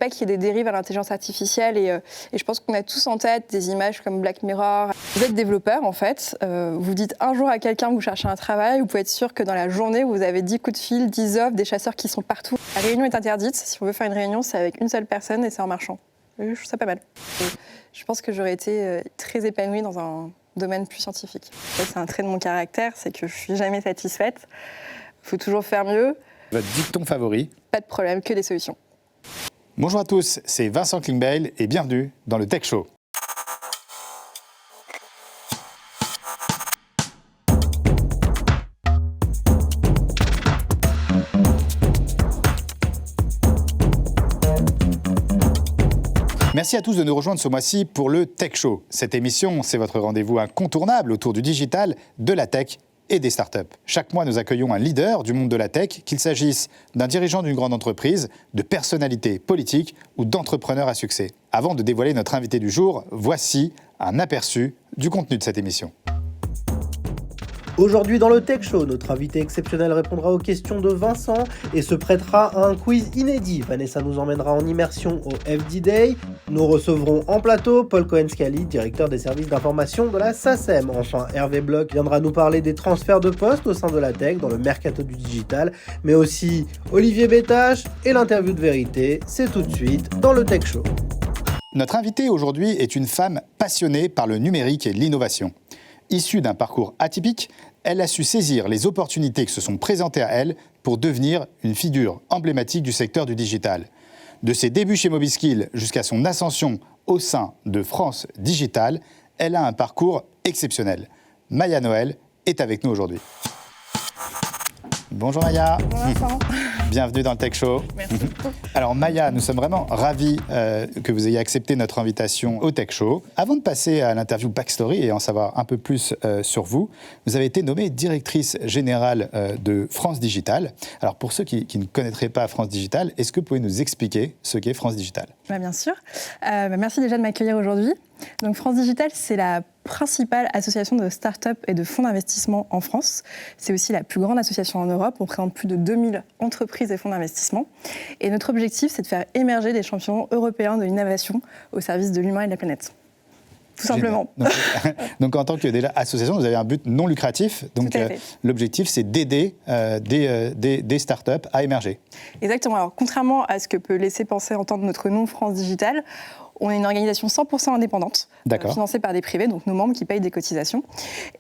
pas qu'il y ait des dérives à l'intelligence artificielle et je pense qu'on a tous en tête des images comme Black Mirror. Vous êtes développeur en fait, vous dites un jour à quelqu'un que vous cherchez un travail, vous pouvez être sûr que dans la journée vous avez 10 coups de fil, 10 offres, des chasseurs qui sont partout. La réunion est interdite, si on veut faire une réunion c'est avec une seule personne et c'est en marchant. Je trouve ça pas mal. Je pense que j'aurais été très épanouie dans un domaine plus scientifique. C'est un trait de mon caractère, c'est que je suis jamais satisfaite, il faut toujours faire mieux. Votre dicton favori? Pas de problème, que des solutions. Bonjour à tous, c'est Vincent Klingbeil et bienvenue dans le Tech Show. Merci à tous de nous rejoindre ce mois-ci pour le Tech Show. Cette émission, c'est votre rendez-vous incontournable autour du digital, de la tech et des startups. Chaque mois, nous accueillons un leader du monde de la tech, qu'il s'agisse d'un dirigeant d'une grande entreprise, de personnalités politiques ou d'entrepreneurs à succès. Avant de dévoiler notre invité du jour, voici un aperçu du contenu de cette émission. Aujourd'hui dans le Tech Show, notre invité exceptionnel répondra aux questions de Vincent et se prêtera à un quiz inédit. Vanessa nous emmènera en immersion au FD Day. Nous recevrons en plateau Paul Cohen-Scally, directeur des services d'information de la SACEM. Enfin, Hervé Bloch viendra nous parler des transferts de postes au sein de la tech dans le mercato du digital, mais aussi Olivier Bétache et l'interview de vérité. C'est tout de suite dans le Tech Show. Notre invitée aujourd'hui est une femme passionnée par le numérique et l'innovation. Issue d'un parcours atypique, elle a su saisir les opportunités qui se sont présentées à elle pour devenir une figure emblématique du secteur du digital. De ses débuts chez Mobiskill jusqu'à son ascension au sein de France Digital, elle a un parcours exceptionnel. Maya Noël est avec nous aujourd'hui. Bonjour Maya. Bonjour Vincent. Bienvenue dans le Tech Show. Merci beaucoup. Alors Maya, nous sommes vraiment ravis que vous ayez accepté notre invitation au Tech Show. Avant de passer à l'interview Backstory et en savoir un peu plus sur vous, vous avez été nommée directrice générale de France Digital. Alors pour ceux qui ne connaîtraient pas France Digital, est-ce que vous pouvez nous expliquer ce qu'est France Digital ? Bien sûr. Merci déjà de m'accueillir aujourd'hui. Donc France Digital, c'est la principale association de start-up et de fonds d'investissement en France. C'est aussi la plus grande association en Europe. On représente plus de 2000 entreprises et fonds d'investissement. Et notre objectif, c'est de faire émerger des champions européens de l'innovation au service de l'humain et de la planète. Tout simplement. Donc en tant que déjà association, vous avez un but non lucratif. Donc l'objectif, c'est d'aider des startups à émerger. Exactement. Alors contrairement à ce que peut laisser penser entendre notre nom France Digital, on est une organisation 100% indépendante, financée par des privés, donc nos membres qui payent des cotisations.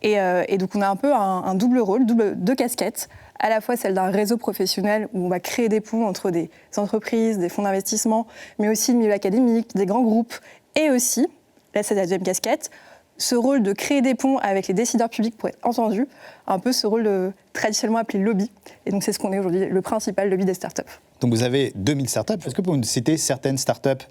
Et donc on a un peu un double rôle, deux casquettes, à la fois celle d'un réseau professionnel où on va créer des ponts entre des entreprises, des fonds d'investissement, mais aussi le milieu académique, des grands groupes, et aussi, là c'est la deuxième casquette, ce rôle de créer des ponts avec les décideurs publics pour être entendus, un peu ce rôle traditionnellement appelé lobby. Et donc c'est ce qu'on est aujourd'hui, le principal lobby des startups. Donc vous avez 2000 startups. Est-ce que vous pouvez nous citer certaines startups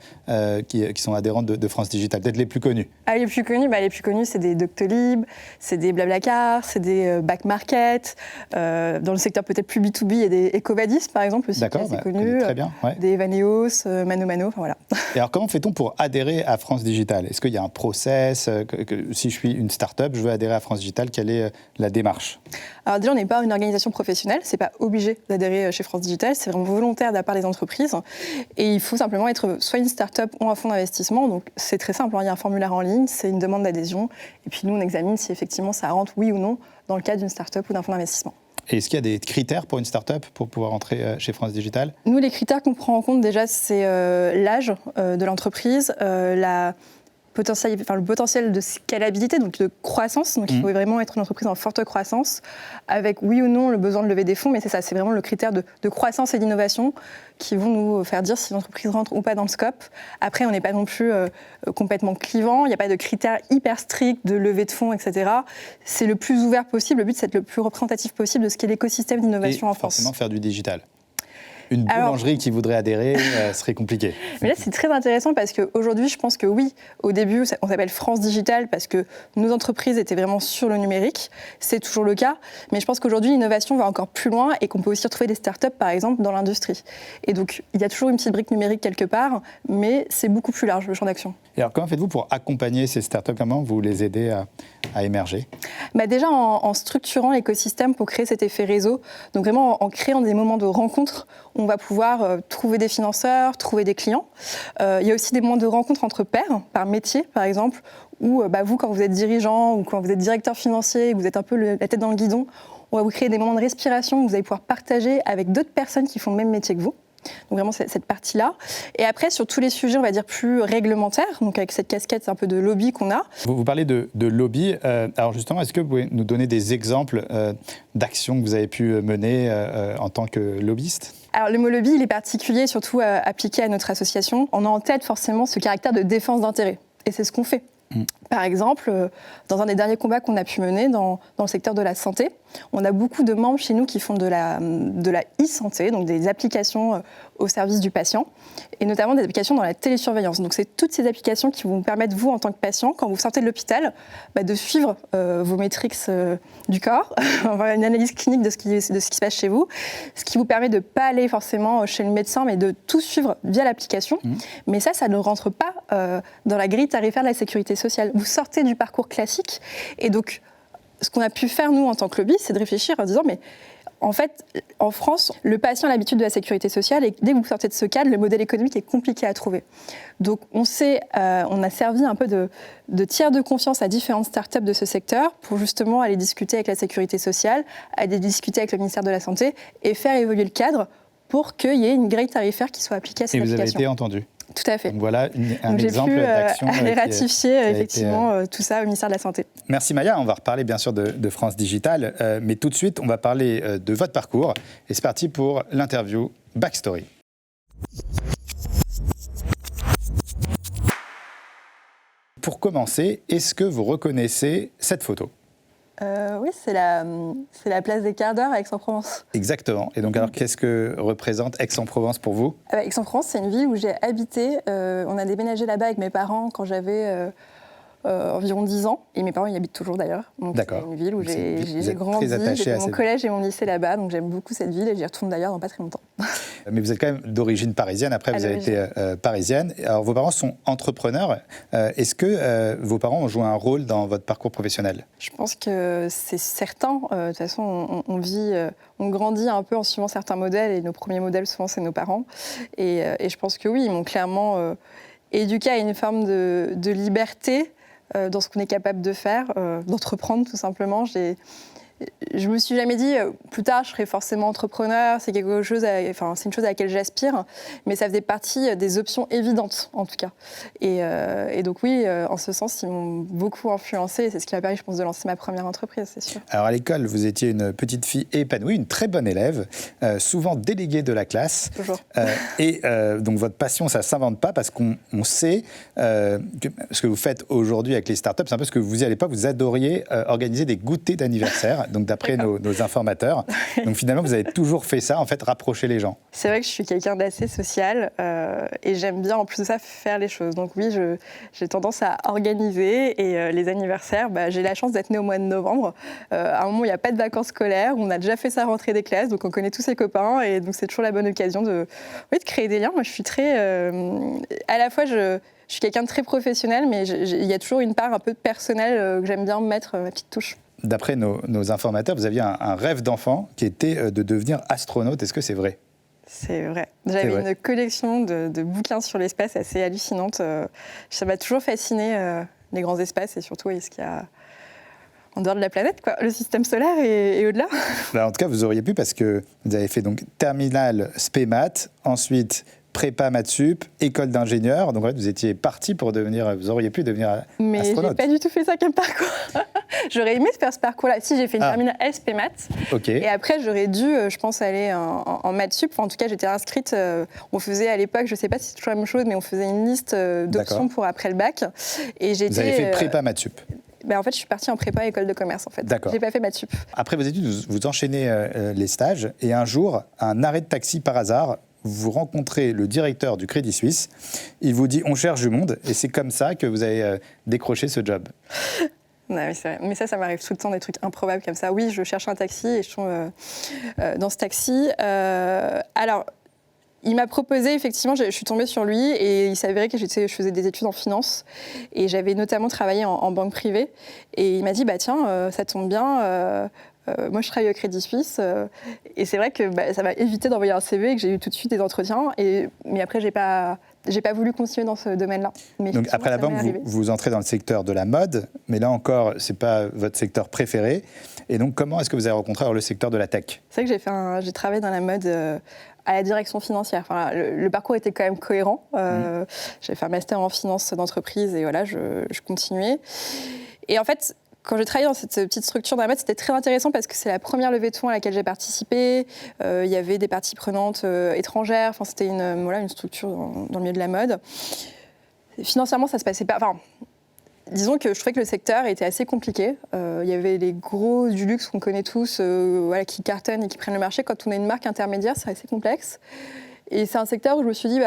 qui sont adhérentes de France Digital, peut-être les plus connues? Les plus connues, c'est des Doctolib, c'est des Blablacar, c'est des Back Market. Dans le secteur peut-être plus B2B, il y a des Ecovadis, par exemple, aussi, qui est assez connu. Très bien, ouais. Des Evaneos, Mano, enfin voilà. Et alors comment fait-on pour adhérer à France Digital? Est-ce qu'il y a un process si je suis une startup, je veux adhérer à France Digital, quelle est la démarche? Alors déjà, on n'est pas une organisation professionnelle, c'est pas obligé d'adhérer chez France Digital, c'est vraiment volontaire de la part des entreprises. Et il faut simplement être soit une start-up ou un fonds d'investissement. Donc c'est très simple, il y a un formulaire en ligne, c'est une demande d'adhésion. Et puis nous, on examine si effectivement ça rentre, oui ou non, dans le cadre d'une start-up ou d'un fonds d'investissement. Et est-ce qu'il y a des critères pour une start-up pour pouvoir entrer chez France Digital? Nous, les critères qu'on prend en compte déjà, c'est l'âge de l'entreprise, le potentiel de scalabilité, donc de croissance. Donc il faut vraiment être une entreprise en forte croissance, avec oui ou non le besoin de lever des fonds, mais c'est ça, c'est vraiment le critère de croissance et d'innovation qui vont nous faire dire si l'entreprise rentre ou pas dans le scope. Après, on n'est pas non plus complètement clivant, il n'y a pas de critères hyper stricts de levée de fonds, etc. C'est le plus ouvert possible, le but c'est d'être le plus représentatif possible de ce qu'est l'écosystème d'innovation en France. Et forcément faire du digital. Une boulangerie qui voudrait adhérer serait compliqué. Mais là, c'est très intéressant parce qu'aujourd'hui, je pense que oui, au début, on s'appelle France Digital parce que nos entreprises étaient vraiment sur le numérique. C'est toujours le cas. Mais je pense qu'aujourd'hui, l'innovation va encore plus loin et qu'on peut aussi retrouver des startups, par exemple, dans l'industrie. Et donc, il y a toujours une petite brique numérique quelque part, mais c'est beaucoup plus large, le champ d'action. Et alors, comment faites-vous pour accompagner ces startups? Comment vous les aidez à émerger? Déjà, en structurant l'écosystème pour créer cet effet réseau. Donc, vraiment, en créant des moments de rencontre. on va pouvoir trouver des financeurs, trouver des clients. Il y a aussi des moments de rencontre entre pairs, par métier par exemple, où vous, quand vous êtes dirigeant ou quand vous êtes directeur financier et que vous êtes un peu la tête dans le guidon, on va vous créer des moments de respiration où vous allez pouvoir partager avec d'autres personnes qui font le même métier que vous. Donc vraiment cette partie-là. Et après, sur tous les sujets, on va dire plus réglementaires, donc avec cette casquette un peu de lobby qu'on a. Vous parlez de lobby. Alors justement, est-ce que vous pouvez nous donner des exemples d'actions que vous avez pu mener en tant que lobbyiste ? Alors le mot lobby, il est particulier, surtout appliqué à notre association. On a en tête forcément ce caractère de défense d'intérêt. Et c'est ce qu'on fait. Par exemple, dans un des derniers combats qu'on a pu mener dans le secteur de la santé, on a beaucoup de membres chez nous qui font de la e-santé, donc des applications au service du patient, et notamment des applications dans la télésurveillance. Donc c'est toutes ces applications qui vont vous permettre, vous, en tant que patient, quand vous sortez de l'hôpital, de suivre vos métriques du corps, avoir une analyse clinique de ce qui se passe chez vous, ce qui vous permet de ne pas aller forcément chez le médecin, mais de tout suivre via l'application. Mais ça ne rentre pas dans la grille tarifaire de la sécurité sociale. Vous sortez du parcours classique, et donc ce qu'on a pu faire, nous, en tant que lobby, c'est de réfléchir en disant, mais en fait, en France, le patient a l'habitude de la sécurité sociale, et dès que vous sortez de ce cadre, le modèle économique est compliqué à trouver. Donc, on a servi un peu de tiers de confiance à différentes startups de ce secteur pour justement aller discuter avec la sécurité sociale, aller discuter avec le ministère de la Santé et faire évoluer le cadre pour qu'il y ait une grille tarifaire qui soit appliquée à cette application. Et vous avez été entendu ? Tout à fait. Donc voilà un exemple d'action. J'ai pu aller ratifier effectivement tout ça au ministère de la Santé. Merci Maya, on va reparler bien sûr de France Digital, mais tout de suite on va parler de votre parcours. Et c'est parti pour l'interview Backstory. Pour commencer, est-ce que vous reconnaissez cette photo ? Oui, c'est la place des quarts d'heure à Aix-en-Provence. Exactement. Et donc, alors, qu'est-ce que représente Aix-en-Provence pour vous ? Aix-en-Provence, c'est une ville où j'ai habité. On a déménagé là-bas avec mes parents quand j'avais environ 10 ans. Et mes parents y habitent toujours d'ailleurs. Donc, c'est une ville où j'ai grandi. J'ai fait mon collège et mon lycée là-bas. Donc, j'aime beaucoup cette ville et j'y retourne d'ailleurs dans pas très longtemps. Mais vous êtes quand même d'origine parisienne. Après, vous avez été parisienne. Alors, vos parents sont entrepreneurs. Est-ce que vos parents ont joué un rôle dans votre parcours professionnel ? Je pense que c'est certain. De toute façon, on grandit un peu en suivant certains modèles. Et nos premiers modèles, souvent, c'est nos parents. Et je pense que oui, ils m'ont clairement éduqué à une forme de liberté dans ce qu'on est capable de faire, d'entreprendre tout simplement. Je me suis jamais dit, plus tard, je serai forcément entrepreneur, c'est une chose à laquelle j'aspire, mais ça faisait partie des options évidentes, en tout cas. Et donc oui, en ce sens, ils m'ont beaucoup influencée, et c'est ce qui m'a permis, je pense, de lancer ma première entreprise, c'est sûr. Alors à l'école, vous étiez une petite fille épanouie, une très bonne élève, souvent déléguée de la classe. Toujours. Donc votre passion, ça ne s'invente pas, parce qu'on sait que ce que vous faites aujourd'hui avec les startups, c'est un peu ce que vous disiez à l'époque, vous adoriez organiser des goûters d'anniversaire. Donc d'après nos informateurs. Donc finalement, vous avez toujours fait ça, en fait, rapprocher les gens. C'est vrai que je suis quelqu'un d'assez social et j'aime bien, en plus de ça, faire les choses. Donc oui, j'ai tendance à organiser et les anniversaires, j'ai la chance d'être née au mois de novembre. À un moment où il n'y a pas de vacances scolaires, on a déjà fait sa rentrée des classes, donc on connaît tous ses copains et donc c'est toujours la bonne occasion de créer des liens. Moi, je suis très... à la fois, je suis quelqu'un de très professionnel, mais il y a toujours une part un peu personnelle que j'aime bien mettre ma petite touche. D'après nos informateurs, vous aviez un rêve d'enfant qui était de devenir astronaute. Est-ce que c'est vrai ? C'est vrai. J'avais une collection de bouquins sur l'espace assez hallucinante. Ça m'a toujours fasciné, les grands espaces, et surtout ce qu'il y a en dehors de la planète, quoi, le système solaire et au-delà. En tout cas, vous auriez pu, parce que vous avez fait donc terminale spé maths, ensuite prépa maths sup, école d'ingénieur. Donc en fait, vous étiez parti pour vous auriez pu devenir astronaute. Mais j'ai pas du tout fait ça comme parcours. J'aurais aimé faire ce parcours-là. Si, j'ai fait une terminale SP maths. Okay. Et après, j'aurais dû, je pense, aller en maths sup. Enfin, en tout cas, j'étais inscrite. On faisait à l'époque, je sais pas si c'est toujours la même chose, mais on faisait une liste d'options pour après le bac. Et vous avez fait prépa maths sup. En fait, je suis partie en prépa école de commerce, en fait. D'accord. J'ai pas fait maths sup. Après vos études, vous enchaînez les stages. Et un jour, un arrêt de taxi par hasard, vous rencontrez le directeur du Crédit Suisse. Il vous dit « on cherche du monde ». Et c'est comme ça que vous avez décroché ce job. Non, mais c'est vrai. Mais ça m'arrive tout le temps, des trucs improbables comme ça. Oui, je cherche un taxi et je suis dans ce taxi. Alors, il m'a proposé, effectivement, je suis tombée sur lui et il s'avérait que je faisais des études en finance et j'avais notamment travaillé en banque privée. Et il m'a dit, tiens, ça tombe bien, Moi, je travaille au Crédit Suisse et c'est vrai que ça m'a évité d'envoyer un CV et que j'ai eu tout de suite des entretiens. Mais après, j'ai pas voulu continuer dans ce domaine-là. Donc après la banque, vous entrez dans le secteur de la mode, mais là encore, c'est pas votre secteur préféré. Et donc, comment est-ce que vous avez rencontré le secteur de la tech ? C'est vrai que j'ai travaillé dans la mode à la direction financière. Enfin, le parcours était quand même cohérent. J'ai fait un master en finance d'entreprise et voilà, je continuais. Et en fait, quand j'ai travaillé dans cette petite structure de la mode, c'était très intéressant parce que c'est la première levée de fonds à laquelle j'ai participé. Il y avait des parties prenantes étrangères. Enfin, c'était une structure dans le milieu de la mode. Et financièrement, ça se passait pas. Enfin, disons que je trouvais que le secteur était assez compliqué. Il y avait les gros du luxe qu'on connaît tous, qui cartonnent et qui prennent le marché. Quand on est une marque intermédiaire, c'est assez complexe. Et c'est un secteur où je me suis dit,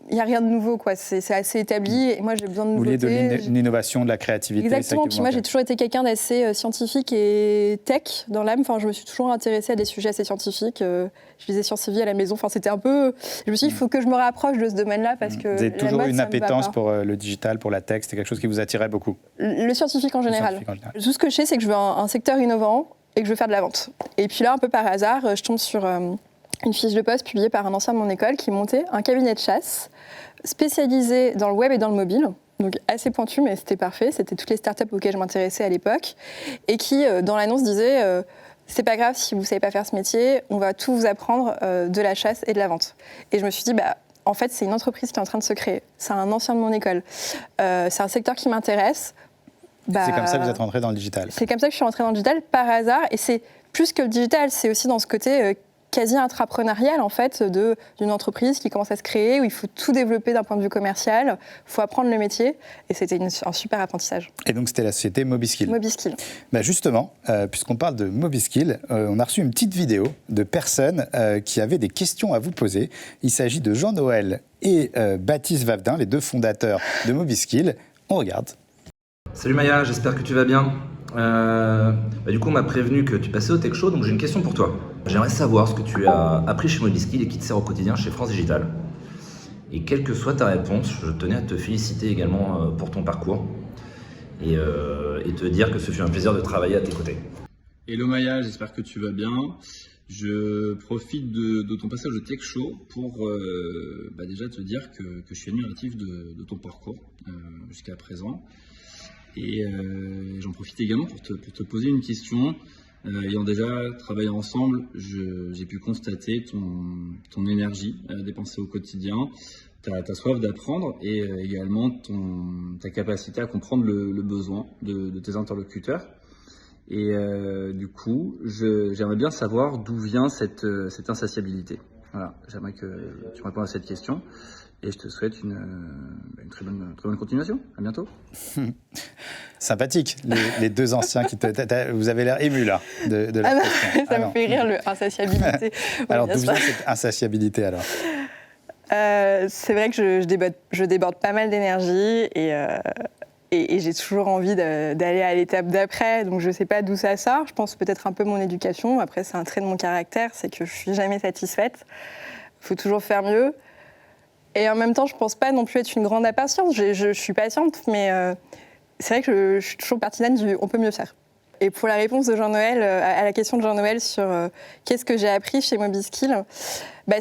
il n'y a rien de nouveau, quoi. C'est assez établi et moi j'ai besoin de nouveautés. Vous vouliez de l'innovation, de la créativité. Exactement, puis moi j'ai toujours été quelqu'un d'assez scientifique et tech dans l'âme. Enfin, je me suis toujours intéressée à des sujets assez scientifiques. Je lisais Sciences et Vie à la maison. Enfin, c'était un peu... Je me suis dit, il faut que je me rapproche de ce domaine-là parce que... Vous avez toujours une appétence pour le digital, pour la tech, c'était quelque chose qui vous attirait beaucoup? Le scientifique en général. Tout ce que je sais, c'est que je veux un secteur innovant et que je veux faire de la vente. Et puis là, un peu par hasard, je tombe sur... une fiche de poste publiée par un ancien de mon école qui montait un cabinet de chasse spécialisé dans le web et dans le mobile. Donc assez pointu, mais c'était parfait. C'était toutes les startups auxquelles je m'intéressais à l'époque. Et qui, dans l'annonce, disait c'est pas grave si vous savez pas faire ce métier, on va tout vous apprendre de la chasse et de la vente. Et je me suis dit, en fait, c'est une entreprise qui est en train de se créer. C'est un ancien de mon école. C'est un secteur qui m'intéresse. C'est comme ça que vous êtes rentré dans le digital. C'est comme ça que je suis rentrée dans le digital, par hasard. Et c'est plus que le digital, c'est aussi dans ce côté... quasi intrapreneurial en fait d'une entreprise qui commence à se créer où il faut tout développer d'un point de vue commercial, il faut apprendre le métier et c'était un super apprentissage. Et donc c'était la société Mobiskill. Mobiskill. Justement, puisqu'on parle de Mobiskill, on a reçu une petite vidéo de personnes qui avaient des questions à vous poser. Il s'agit de Jean-Noël et Baptiste Vavdin, les deux fondateurs de Mobiskill. On regarde. Salut Maya, j'espère que tu vas bien. Du coup, on m'a prévenu que tu passais au Tech Show, donc j'ai une question pour toi. J'aimerais savoir ce que tu as appris chez Mobiskill et qui te sert au quotidien chez France Digital. Et quelle que soit ta réponse, je tenais à te féliciter également pour ton parcours et te dire que ce fut un plaisir de travailler à tes côtés. Hello Maya, j'espère que tu vas bien. Je profite de ton passage au Tech Show pour déjà te dire que je suis admiratif de ton parcours jusqu'à présent. Et j'en profite également pour te poser une question. Ayant déjà travaillé ensemble, j'ai pu constater ton énergie dépensée au quotidien, ta soif d'apprendre et également ta capacité à comprendre le besoin de tes interlocuteurs. Et du coup, j'aimerais bien savoir d'où vient cette insatiabilité. Voilà, j'aimerais que tu répondes à cette question. Et je te souhaite une très bonne continuation. À bientôt. Sympathique, les deux anciens qui vous avez l'air ému là de la question. Ça me fait rire, l'insatiabilité. Alors d'où vient cette insatiabilité alors? C'est vrai que je déborde pas mal d'énergie et j'ai toujours envie d'aller à l'étape d'après. Donc je sais pas d'où ça sort. Je pense peut-être un peu mon éducation. Après c'est un trait de mon caractère, c'est que je suis jamais satisfaite. Il faut toujours faire mieux. Et en même temps, je ne pense pas non plus être une grande impatiente. Je suis patiente, mais c'est vrai que je suis toujours partisane du « on peut mieux faire ». Et pour la réponse de Jean-Noël, à la question de Jean-Noël sur qu'est-ce que j'ai appris chez Mobiskill,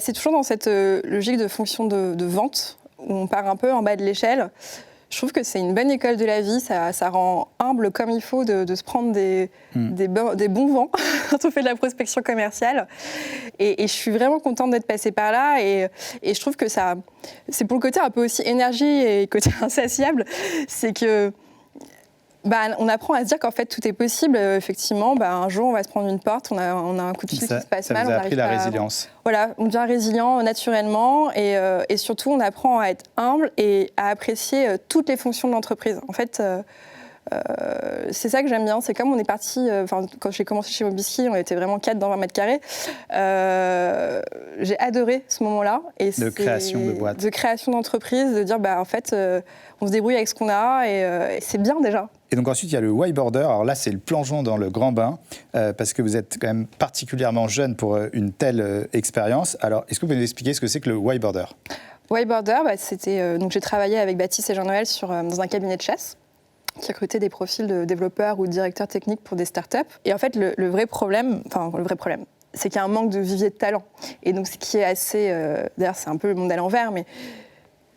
c'est toujours dans cette logique de fonction de vente, où on part un peu en bas de l'échelle. Je trouve que c'est une bonne école de la vie, ça rend humble comme il faut de se prendre des bons vents quand on fait de la prospection commerciale. Et je suis vraiment contente d'être passée par là et je trouve que c'est pour le côté un peu aussi énergie et côté insatiable, c'est que on apprend à se dire qu'en fait tout est possible. Effectivement, un jour on va se prendre une porte, on a un coup de fil qui se passe mal. Ça vous a appris la résilience. Voilà, on devient résilient naturellement et surtout on apprend à être humble et à apprécier toutes les fonctions de l'entreprise. En fait, c'est ça que j'aime bien. C'est comme on est parti, quand j'ai commencé chez Mobiskill, on était vraiment 4 dans 20 mètres carrés. J'ai adoré ce moment-là. De création de boîte. De création d'entreprise, de dire en fait, on se débrouille avec ce qu'on a et c'est bien déjà. Et donc ensuite, il y a le whiteboarder. Alors là, c'est le plongeon dans le grand bain, parce que vous êtes quand même particulièrement jeune pour une telle expérience. Alors, est-ce que vous pouvez nous expliquer ce que c'est que le whiteboarder? Whiteboarder, c'était donc j'ai travaillé avec Baptiste et Jean-Noël dans un cabinet de chasse. qui recrutait des profils de développeurs ou de directeurs techniques pour des startups. Et en fait, le vrai problème, c'est qu'il y a un manque de vivier de talent. Et donc, ce qui est assez... d'ailleurs, c'est un peu le monde à l'envers, mais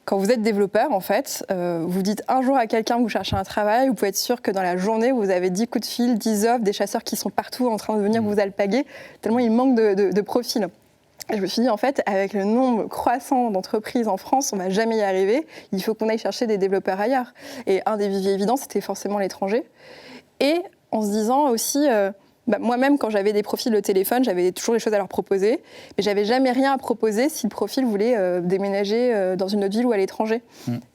quand vous êtes développeur, en fait, vous dites un jour à quelqu'un que vous cherchez un travail, vous pouvez être sûr que dans la journée, vous avez 10 coups de fil, 10 offres, des chasseurs qui sont partout en train de venir vous alpaguer, tellement il manque de profils. Et je me suis dit, en fait, avec le nombre croissant d'entreprises en France, on ne va jamais y arriver. Il faut qu'on aille chercher des développeurs ailleurs. Et un des viviers évidents, c'était forcément l'étranger. Et en se disant aussi, moi-même, quand j'avais des profils de téléphone, j'avais toujours des choses à leur proposer. Mais je n'avais jamais rien à proposer si le profil voulait déménager dans une autre ville ou à l'étranger.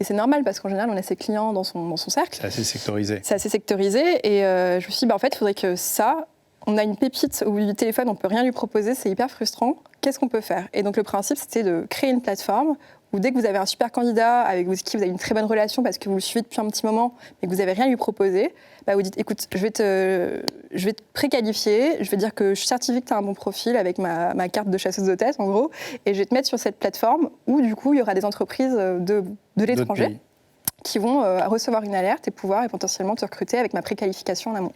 Et c'est normal, parce qu'en général, on a ses clients dans son cercle. C'est assez sectorisé. C'est assez sectorisé. Et je me suis dit, en fait, il faudrait que ça... On a une pépite au bout du téléphone, on ne peut rien lui proposer, c'est hyper frustrant. Qu'est-ce qu'on peut faire ? Et donc le principe, c'était de créer une plateforme où dès que vous avez un super candidat avec qui vous avez une très bonne relation parce que vous le suivez depuis un petit moment, mais que vous n'avez rien à lui proposer, vous dites, écoute, je vais te préqualifier, je vais dire que je certifie que tu as un bon profil avec ma carte de chasseuse de tête, en gros, et je vais te mettre sur cette plateforme où, du coup, il y aura des entreprises de l'étranger qui vont recevoir une alerte et pouvoir potentiellement te recruter avec ma préqualification en amont.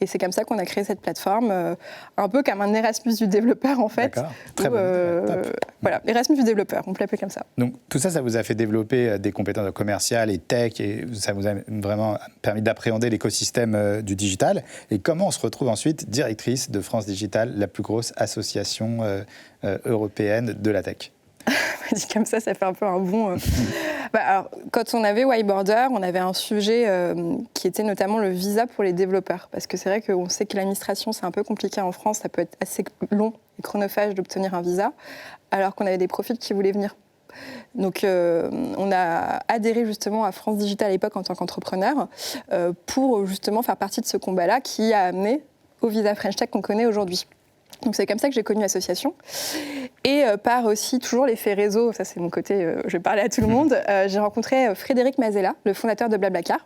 Et c'est comme ça qu'on a créé cette plateforme, un peu comme un Erasmus du développeur, en fait. D'accord, très bien. Voilà, Erasmus du développeur, on peut l'appeler comme ça. Donc tout ça, ça vous a fait développer des compétences commerciales et tech, et ça vous a vraiment permis d'appréhender l'écosystème du digital. Et comment on se retrouve ensuite directrice de France Digital, la plus grosse association européenne de la tech ? Dit comme ça fait un peu un bon... alors, quand on avait Whiteboarder, on avait un sujet qui était notamment le visa pour les développeurs. Parce que c'est vrai qu'on sait que l'administration, c'est un peu compliqué en France. Ça peut être assez long et chronophage d'obtenir un visa, alors qu'on avait des profils qui voulaient venir. Donc, on a adhéré justement à France Digital à l'époque en tant qu'entrepreneur pour justement faire partie de ce combat-là qui a amené au visa French Tech qu'on connaît aujourd'hui. Donc c'est comme ça que j'ai connu l'association. Et par aussi toujours l'effet réseau, ça c'est mon côté, je vais parler à tout le monde, j'ai rencontré Frédéric Mazella, le fondateur de Blablacar,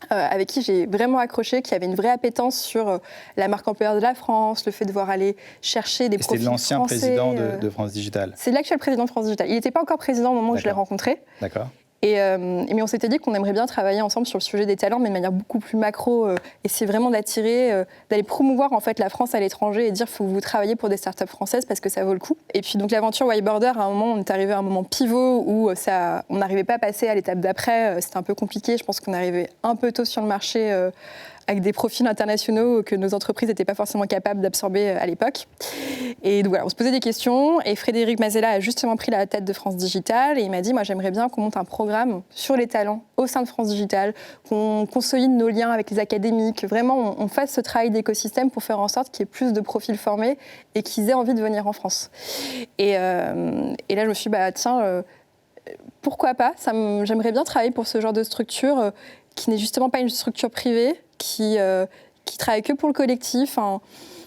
avec qui j'ai vraiment accroché, qui avait une vraie appétence sur la marque employeur de la France, le fait de devoir aller chercher des profils français. C'était l'ancien président de France Digital. C'est l'actuel président de France Digital. Il n'était pas encore président au moment où je l'ai rencontré. D'accord. Mais on s'était dit qu'on aimerait bien travailler ensemble sur le sujet des talents, mais de manière beaucoup plus macro. Essayer vraiment d'attirer, d'aller promouvoir en fait la France à l'étranger et dire qu'il faut que vous travaillez pour des startups françaises parce que ça vaut le coup. Et puis donc l'aventure Whiteboarder, à un moment, on est arrivé à un moment pivot où on n'arrivait pas à passer à l'étape d'après. C'était un peu compliqué. Je pense qu'on arrivait un peu tôt sur le marché avec des profils internationaux que nos entreprises n'étaient pas forcément capables d'absorber à l'époque. Et donc voilà, on se posait des questions et Frédéric Mazella a justement pris la tête de France Digital et il m'a dit, moi j'aimerais bien qu'on monte un programme sur les talents au sein de France Digital, qu'on consolide nos liens avec les académies, que vraiment on fasse ce travail d'écosystème pour faire en sorte qu'il y ait plus de profils formés et qu'ils aient envie de venir en France. Et là je me suis dit, pourquoi pas, j'aimerais bien travailler pour ce genre de structure qui n'est justement pas une structure privée, qui travaille que pour le collectif.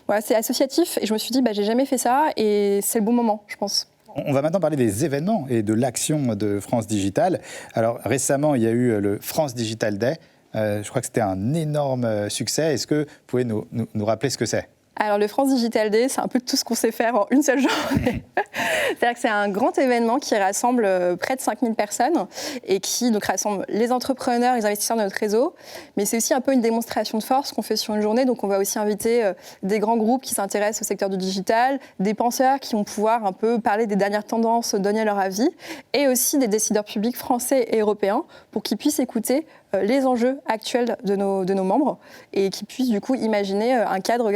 Voilà, c'est associatif et je me suis dit, j'ai jamais fait ça et c'est le bon moment, je pense. On va maintenant parler des événements et de l'action de France Digital. Alors récemment, il y a eu le France Digital Day. Je crois que c'était un énorme succès. Est-ce que vous pouvez nous rappeler ce que c'est ? Alors le France Digital Day, c'est un peu tout ce qu'on sait faire en une seule journée. C'est-à-dire que c'est un grand événement qui rassemble près de 5000 personnes et qui donc rassemble les entrepreneurs, les investisseurs de notre réseau. Mais c'est aussi un peu une démonstration de force qu'on fait sur une journée. Donc on va aussi inviter des grands groupes qui s'intéressent au secteur du digital, des penseurs qui vont pouvoir un peu parler des dernières tendances, donner leur avis, et aussi des décideurs publics français et européens pour qu'ils puissent écouter les enjeux actuels de nos membres et qui puissent du coup imaginer un cadre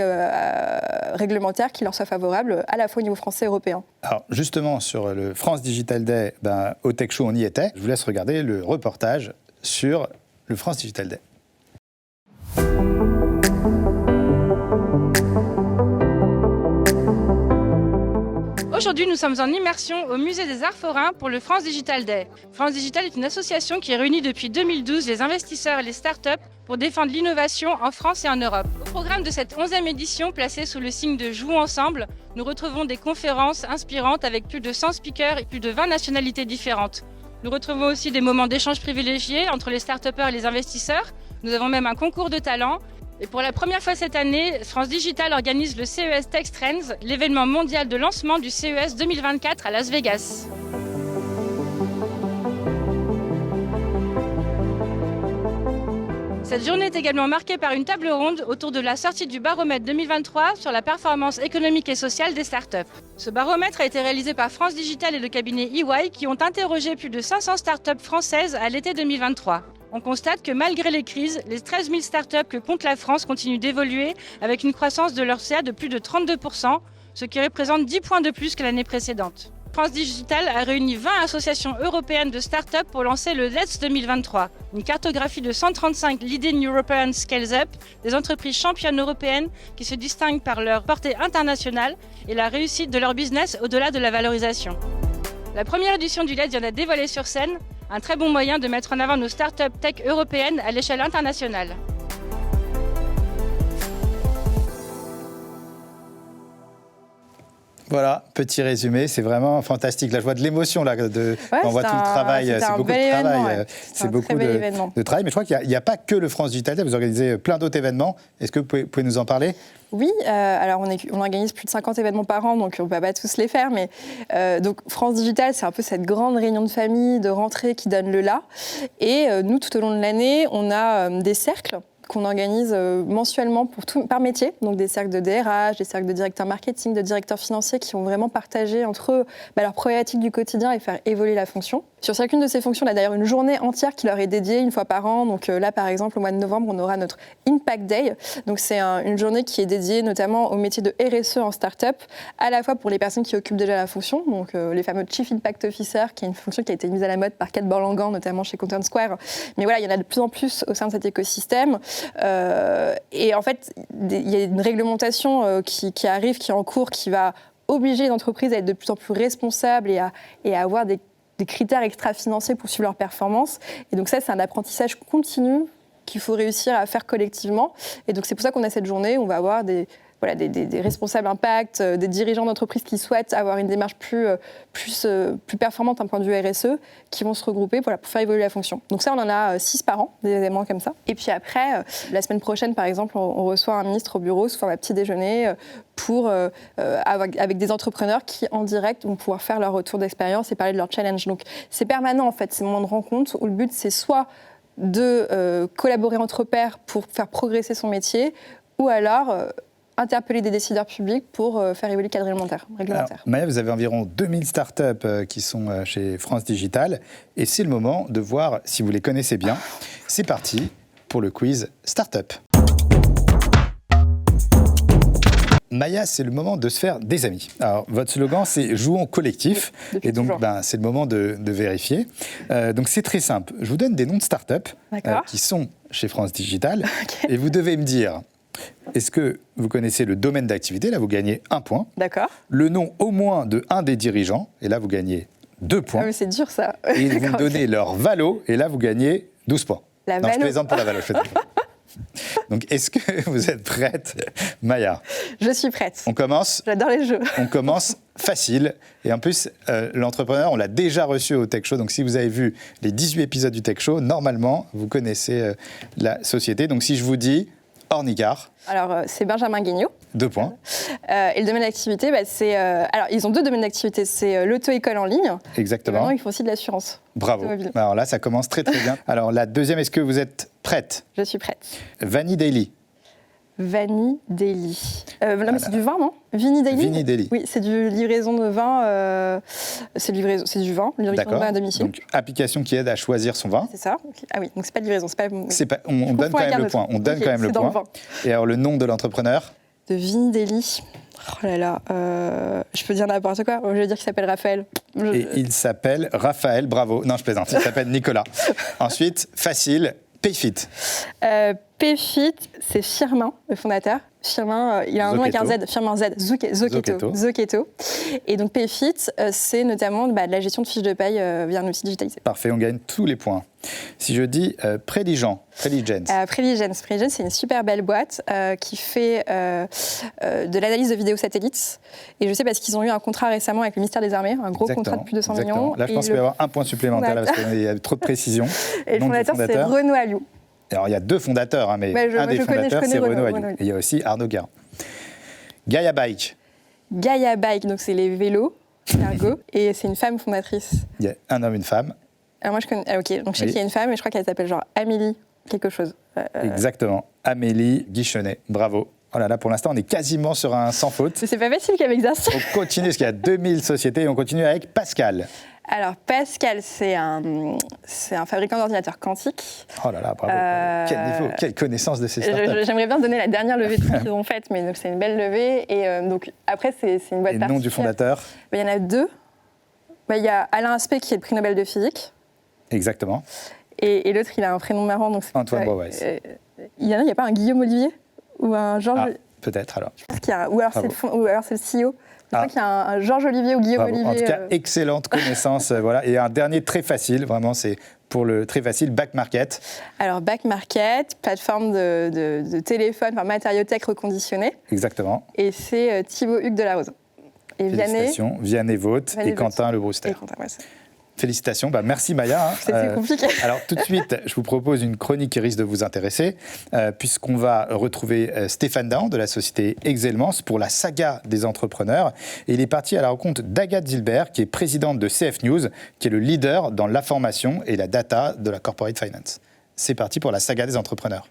réglementaire qui leur soit favorable à la fois au niveau français et européen. Alors justement, sur le France Digital Day, au Tech Show, on y était. Je vous laisse regarder le reportage sur le France Digital Day. Aujourd'hui, nous sommes en immersion au Musée des Arts Forains pour le France Digital Day. France Digital est une association qui réunit depuis 2012 les investisseurs et les startups pour défendre l'innovation en France et en Europe. Au programme de cette 11e édition, placée sous le signe de Jouons ensemble, nous retrouvons des conférences inspirantes avec plus de 100 speakers et plus de 20 nationalités différentes. Nous retrouvons aussi des moments d'échange privilégiés entre les start-upers et les investisseurs. Nous avons même un concours de talents. Et pour la première fois cette année, France Digital organise le CES Tech Trends, l'événement mondial de lancement du CES 2024 à Las Vegas. Cette journée est également marquée par une table ronde autour de la sortie du baromètre 2023 sur la performance économique et sociale des startups. Ce baromètre a été réalisé par France Digital et le cabinet EY qui ont interrogé plus de 500 startups françaises à l'été 2023. On constate que malgré les crises, les 13 000 startups que compte la France continuent d'évoluer avec une croissance de leur CA de plus de 32%, ce qui représente 10 points de plus que l'année précédente. France Digital a réuni 20 associations européennes de start-up pour lancer le Let's 2023, une cartographie de 135 Leading European Scales Up, des entreprises championnes européennes qui se distinguent par leur portée internationale et la réussite de leur business au-delà de la valorisation. La première édition du Let's vient d'être dévoilée sur scène, un très bon moyen de mettre en avant nos start-up tech européennes à l'échelle internationale. Voilà, petit résumé, c'est vraiment fantastique. Là, je vois de l'émotion, là, on voit tout le travail, c'est beaucoup de travail. C'est beaucoup de travail, mais je crois qu'il n'y a pas que le France Digital Day, vous organisez plein d'autres événements. Est-ce que vous pouvez nous en parler ? Oui, alors on organise plus de 50 événements par an, donc on ne peut pas tous les faire, mais donc France Digital, c'est un peu cette grande réunion de famille, de rentrée qui donne le là. Et nous, tout au long de l'année, on a des cercles qu'on organise mensuellement par métier, donc des cercles de DRH, des cercles de directeurs marketing, de directeurs financiers qui vont vraiment partager entre eux leurs problématiques du quotidien et faire évoluer la fonction. Sur chacune de ces fonctions, il y a d'ailleurs une journée entière qui leur est dédiée une fois par an. Donc là, par exemple, au mois de novembre, on aura notre Impact Day. Donc c'est une journée qui est dédiée notamment au métier de RSE en start-up, à la fois pour les personnes qui occupent déjà la fonction, donc les fameux Chief Impact Officer, qui est une fonction qui a été mise à la mode par Kate Borlangan, notamment chez Content Square. Mais voilà, il y en a de plus en plus au sein de cet écosystème. Et en fait, il y a une réglementation qui arrive, qui est en cours, qui va obliger les entreprises à être de plus en plus responsables et à avoir des critères extra-financiers pour suivre leur performance. Et donc ça, c'est un apprentissage continu qu'il faut réussir à faire collectivement. Et donc c'est pour ça qu'on a cette journée où on va avoir des responsables impact, des dirigeants d'entreprises qui souhaitent avoir une démarche plus performante d'un point de vue RSE, qui vont se regrouper pour faire évoluer la fonction. Donc ça, on en a 6 par an, des événements comme ça. Et puis après, la semaine prochaine, par exemple, on reçoit un ministre au bureau sous forme d'un petit déjeuner avec des entrepreneurs qui, en direct, vont pouvoir faire leur retour d'expérience et parler de leur challenge. Donc c'est permanent, en fait, ces moments de rencontre où le but, c'est soit de collaborer entre pairs pour faire progresser son métier, ou alors interpeller des décideurs publics pour faire évoluer le cadre réglementaire. Alors, Maya, vous avez environ 2000 startups qui sont chez France Digital, et c'est le moment de voir si vous les connaissez bien. C'est parti pour le quiz Startup. Maya, c'est le moment de se faire des amis. Alors, votre slogan, c'est « Jouons collectif ». Et donc, c'est le moment de vérifier. Donc, c'est très simple. Je vous donne des noms de startups qui sont chez France Digital. Okay. Et vous devez me dire, est-ce que vous connaissez le domaine d'activité ? Là, vous gagnez 1 point. D'accord. Le nom au moins de un des dirigeants. Et là, vous gagnez 2 points. Ah, mais c'est dur, ça. Et vous me donnez leur valo. Et là, vous gagnez 12 points. La non, valo. Je plaisante pour la valo. Donc, est-ce que vous êtes prête, Maya ? Je suis prête. On commence. J'adore les jeux. On commence facile. Et en plus, l'entrepreneur, on l'a déjà reçu au Tech Show. Donc, si vous avez vu les 18 épisodes du Tech Show, normalement, vous connaissez la société. Donc, si je vous dis Ornicar. Alors, c'est Benjamin Guignot. 2 points. Et le domaine d'activité, c'est... alors, ils ont 2 domaines d'activité. C'est l'auto-école en ligne. Exactement. Et maintenant, ils font aussi de l'assurance. Bravo. Automobile. Alors là, ça commence très, très bien. Alors, la deuxième, est-ce que vous êtes prête ? Je suis prête. Vanille Daily. Vanille Daily. Non, mais c'est du vin, non ? Vini Daily. Vini Daily. Oui, c'est du livraison de vin. C'est du vin, livraison de vin à domicile. Donc, application qui aide à choisir son vin. C'est ça. Okay. Ah oui, donc c'est pas de livraison. On donne quand même le point. On donne quand même le point. Et alors, le nom de l'entrepreneur ? De Vini Daily. Oh là là. Je peux dire n'importe quoi. Je vais dire qu'il s'appelle Raphaël. Et il s'appelle Raphaël, bravo. Non, je plaisante. Il s'appelle Nicolas. Ensuite, facile, Payfit. Payfit, c'est Firmin, le fondateur. Firmin, il a un nom avec un Z, Firmin Z, Zoketo. Et donc Payfit, c'est notamment de la gestion de fiches de paye via un outil digitalisé. Parfait, on gagne tous les points. Si je dis Preligence, c'est une super belle boîte qui fait de l'analyse de vidéos satellites. Et je sais parce qu'ils ont eu un contrat récemment avec le ministère des Armées, un gros contrat de plus de 100 millions. Là, je pense qu'il va y avoir un point supplémentaire là, parce qu'il y a trop de précision. Et le fondateur, c'est Renaud Alliou. Alors, il y a 2 fondateurs, mais un des fondateurs, c'est Renaud Alliou. Et il y a aussi Arnaud Guérin. Gaia Bike. Gaia Bike, donc c'est les vélos, ergo, et c'est une femme fondatrice. Il y a un homme, une femme. Alors moi, je connais... donc je sais qu'il y a une femme, et je crois qu'elle s'appelle genre Amélie quelque chose. Exactement. Amélie Guichenet, bravo. Oh là là, pour l'instant, on est quasiment sur un sans faute. C'est pas facile comme exercice. On continue, parce qu'il y a 2000 sociétés, et on continue avec Pascal. Alors, Pascal, c'est un fabricant d'ordinateurs quantiques. Oh là là, bravo. Quel niveau, quelle connaissance de ces startups. J'aimerais bien donner la dernière levée de fonds qu'ils ont faite, mais c'est une belle levée. Et donc, après, c'est une boîte particulière. Et le nom du fondateur? Il y en a deux. Il y a Alain Aspect, qui est le prix Nobel de physique. Exactement. Et l'autre, il a un prénom marrant. Donc Antoine Bois-Weiss. Il n'y a pas un Guillaume Olivier? Ou un Georges? Peut-être alors. Je pense qu'il y a, ou alors c'est le CEO. Je crois qu'il y a un Georges Olivier ou Guillaume Olivier. En tout cas, excellente connaissance. Voilà. Et un dernier très facile, vraiment, c'est pour le très facile, Back Market. Alors, Back Market, plateforme de téléphone, enfin matériothèque reconditionnée. Exactement. Et c'est Thibaut Hugues de la Rose. Et Félicitations, Vianney Vaught et Quentin Le Brewster. Félicitations, merci Maya. C'était compliqué. Alors tout de suite, je vous propose une chronique qui risque de vous intéresser, puisqu'on va retrouver Stéphane Dahan de la société Excelmans pour la saga des entrepreneurs. Et il est parti à la rencontre d'Agathe Zilbert, qui est présidente de CF News, qui est le leader dans l'information et la data de la corporate finance. C'est parti pour la saga des entrepreneurs.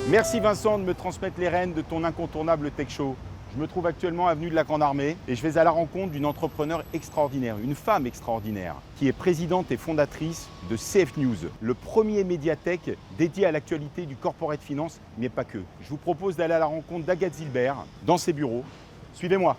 Merci Vincent de me transmettre les rênes de ton incontournable Tech Show. Je me trouve actuellement avenue de la Grande Armée et je vais à la rencontre d'une entrepreneure extraordinaire, une femme extraordinaire, qui est présidente et fondatrice de CF News, le premier médiathèque dédié à l'actualité du corporate finance, mais pas que. Je vous propose d'aller à la rencontre d'Agathe Zilbert dans ses bureaux. Suivez-moi.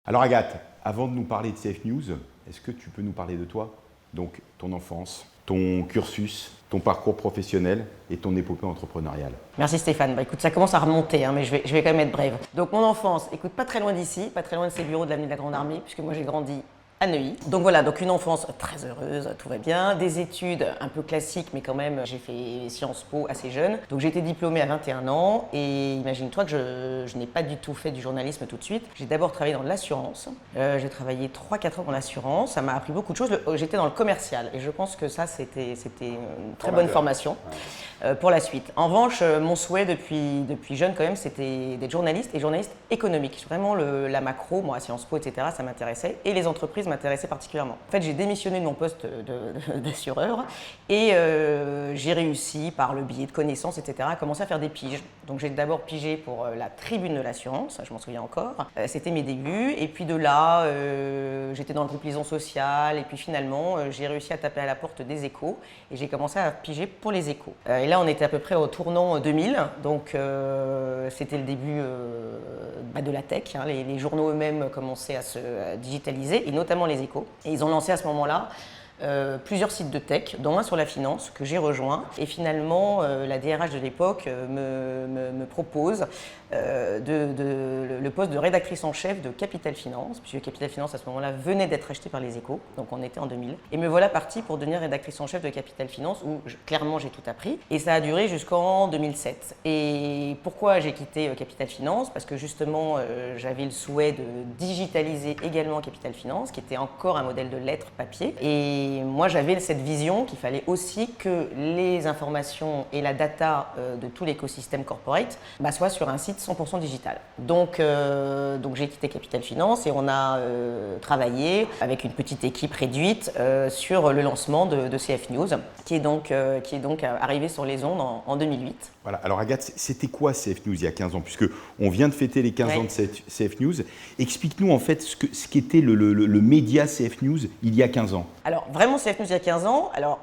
Alors Agathe, avant de nous parler de CF News, est-ce que tu peux nous parler de toi? Donc ton enfance, ton cursus, ton parcours professionnel et ton épopée entrepreneuriale. Merci Stéphane. Écoute, ça commence à remonter, mais je vais quand même être brève. Donc mon enfance, écoute, pas très loin d'ici, pas très loin de ces bureaux de l'avenue de la Grande Armée, puisque moi j'ai grandi à Neuilly. Donc voilà, donc une enfance très heureuse, tout va bien. Des études un peu classiques, mais quand même, j'ai fait Sciences Po assez jeune. Donc j'ai été diplômée à 21 ans et imagine-toi que je n'ai pas du tout fait du journalisme tout de suite. J'ai d'abord travaillé dans l'assurance. J'ai travaillé 3-4 ans dans l'assurance. Ça m'a appris beaucoup de choses. J'étais dans le commercial et je pense que ça, c'était une très bonne formation pour la suite. En revanche, mon souhait depuis jeune quand même, c'était d'être journaliste et journaliste économique. Vraiment la macro, moi à Sciences Po, etc., ça m'intéressait et les entreprises m'intéressaient particulièrement. En fait, j'ai démissionné de mon poste d'assureur et j'ai réussi par le biais de connaissances, etc., à commencer à faire des piges. Donc j'ai d'abord pigé pour la Tribune de l'assurance, je m'en souviens encore. C'était mes débuts et puis de là, j'étais dans le groupe Liaison Sociale et puis finalement, j'ai réussi à taper à la porte des Échos et j'ai commencé à piger pour les Échos. Et là, on était à peu près au tournant 2000, donc c'était le début de la tech. Les journaux eux-mêmes commençaient à se digitaliser, et notamment les Échos. Et ils ont lancé à ce moment-là plusieurs sites de tech, dont un sur la finance, que j'ai rejoint. Et finalement, la DRH de l'époque me propose le poste de rédactrice en chef de Capital Finance, puisque Capital Finance, à ce moment-là, venait d'être acheté par les Échos, donc on était en 2000. Et me voilà partie pour devenir rédactrice en chef de Capital Finance, où clairement j'ai tout appris. Et ça a duré jusqu'en 2007. Et pourquoi j'ai quitté Capital Finance? Parce que justement, j'avais le souhait de digitaliser également Capital Finance, qui était encore un modèle de lettres papier. Et moi, j'avais cette vision qu'il fallait aussi que les informations et la data de tout l'écosystème corporate soient sur un site 100% digital. Donc j'ai quitté Capital Finance et on a travaillé avec une petite équipe réduite sur le lancement de CF News, qui est donc arrivé sur les ondes en 2008. Voilà. Alors Agathe, c'était quoi CF News il y a 15 ans? Puisque on vient de fêter les 15 ans de CF News. Explique-nous en fait ce qu'était le média CF News il y a 15 ans. Alors vraiment CF News il y a 15 ans, alors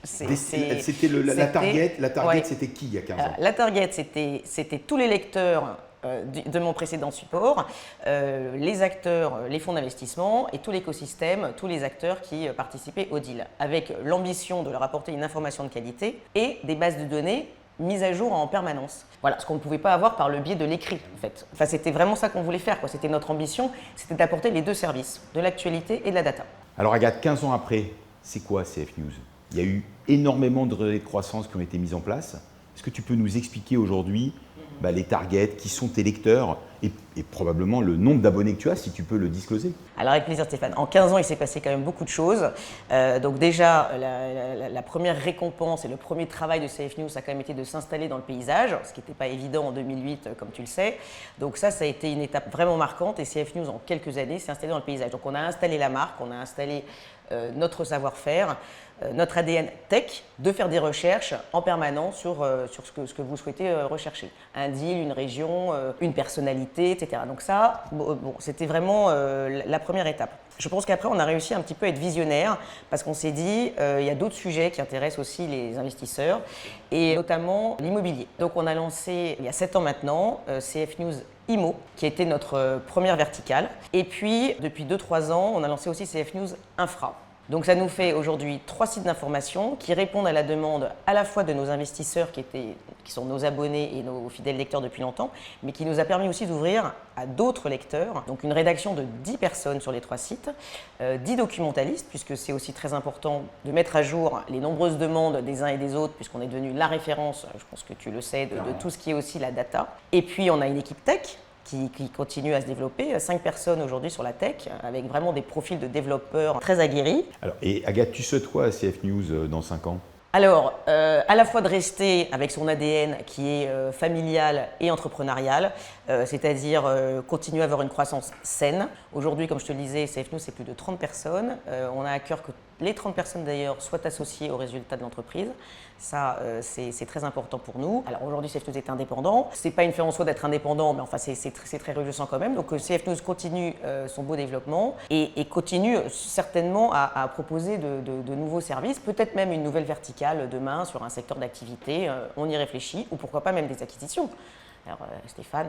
c'était la target, c'était qui il y a 15 ans? La target, c'était tous les lecteurs de mon précédent support, les acteurs, les fonds d'investissement et tout l'écosystème, tous les acteurs qui participaient au deal, avec l'ambition de leur apporter une information de qualité et des bases de données mises à jour en permanence. Voilà, ce qu'on ne pouvait pas avoir par le biais de l'écrit, en fait. Enfin, c'était vraiment ça qu'on voulait faire, quoi. C'était notre ambition, c'était d'apporter les deux services, de l'actualité et de la data. Alors Agathe, 15 ans après, c'est quoi CF News? Il y a eu énormément de relais de croissance qui ont été mis en place. Est-ce que tu peux nous expliquer aujourd'hui les targets, qui sont tes lecteurs et probablement le nombre d'abonnés que tu as, si tu peux le discloser. Alors avec plaisir Stéphane. En 15 ans, il s'est passé quand même beaucoup de choses. Donc déjà, la première récompense et le premier travail de CF News, ça a quand même été de s'installer dans le paysage, ce qui n'était pas évident en 2008, comme tu le sais. Donc ça a été une étape vraiment marquante et CF News, en quelques années, s'est installé dans le paysage. Donc on a installé la marque, on a installé notre savoir-faire, notre ADN tech, de faire des recherches en permanence sur ce que vous souhaitez rechercher. Un deal, une région, une personnalité, etc. Donc ça, c'était vraiment la première étape. Je pense qu'après, on a réussi un petit peu à être visionnaire parce qu'on s'est dit il y a d'autres sujets qui intéressent aussi les investisseurs et notamment l'immobilier. Donc on a lancé, il y a 7 ans maintenant, CF News IMO, qui était notre première verticale. Et puis, depuis 2-3 ans, on a lancé aussi CF News Infra. Donc ça nous fait aujourd'hui 3 sites d'information qui répondent à la demande à la fois de nos investisseurs qui sont nos abonnés et nos fidèles lecteurs depuis longtemps, mais qui nous a permis aussi d'ouvrir à d'autres lecteurs. Donc une rédaction de 10 personnes sur les 3 sites, 10 documentalistes, puisque c'est aussi très important de mettre à jour les nombreuses demandes des uns et des autres, puisqu'on est devenu la référence, je pense que tu le sais, de tout ce qui est aussi la data. Et puis on a une équipe tech qui continue à se développer. 5 personnes aujourd'hui sur la tech, avec vraiment des profils de développeurs très aguerris. Alors, et Agathe, tu souhaites quoi à CF News dans 5 ans ? Alors, à la fois de rester avec son ADN qui est familial et entrepreneurial, c'est-à-dire continuer à avoir une croissance saine. Aujourd'hui, comme je te le disais, CF News, c'est plus de 30 personnes. On a à cœur que les 30 personnes d'ailleurs soient associées aux résultats de l'entreprise. Ça, c'est très important pour nous. Alors aujourd'hui, CF News est indépendant. Ce n'est pas une fin en soi d'être indépendant, mais enfin, c'est très réjouissant quand même. Donc CF News continue son beau développement et continue certainement à proposer de nouveaux services, peut-être même une nouvelle verticale demain sur un secteur d'activité. On y réfléchit, ou pourquoi pas même des acquisitions. Alors Stéphane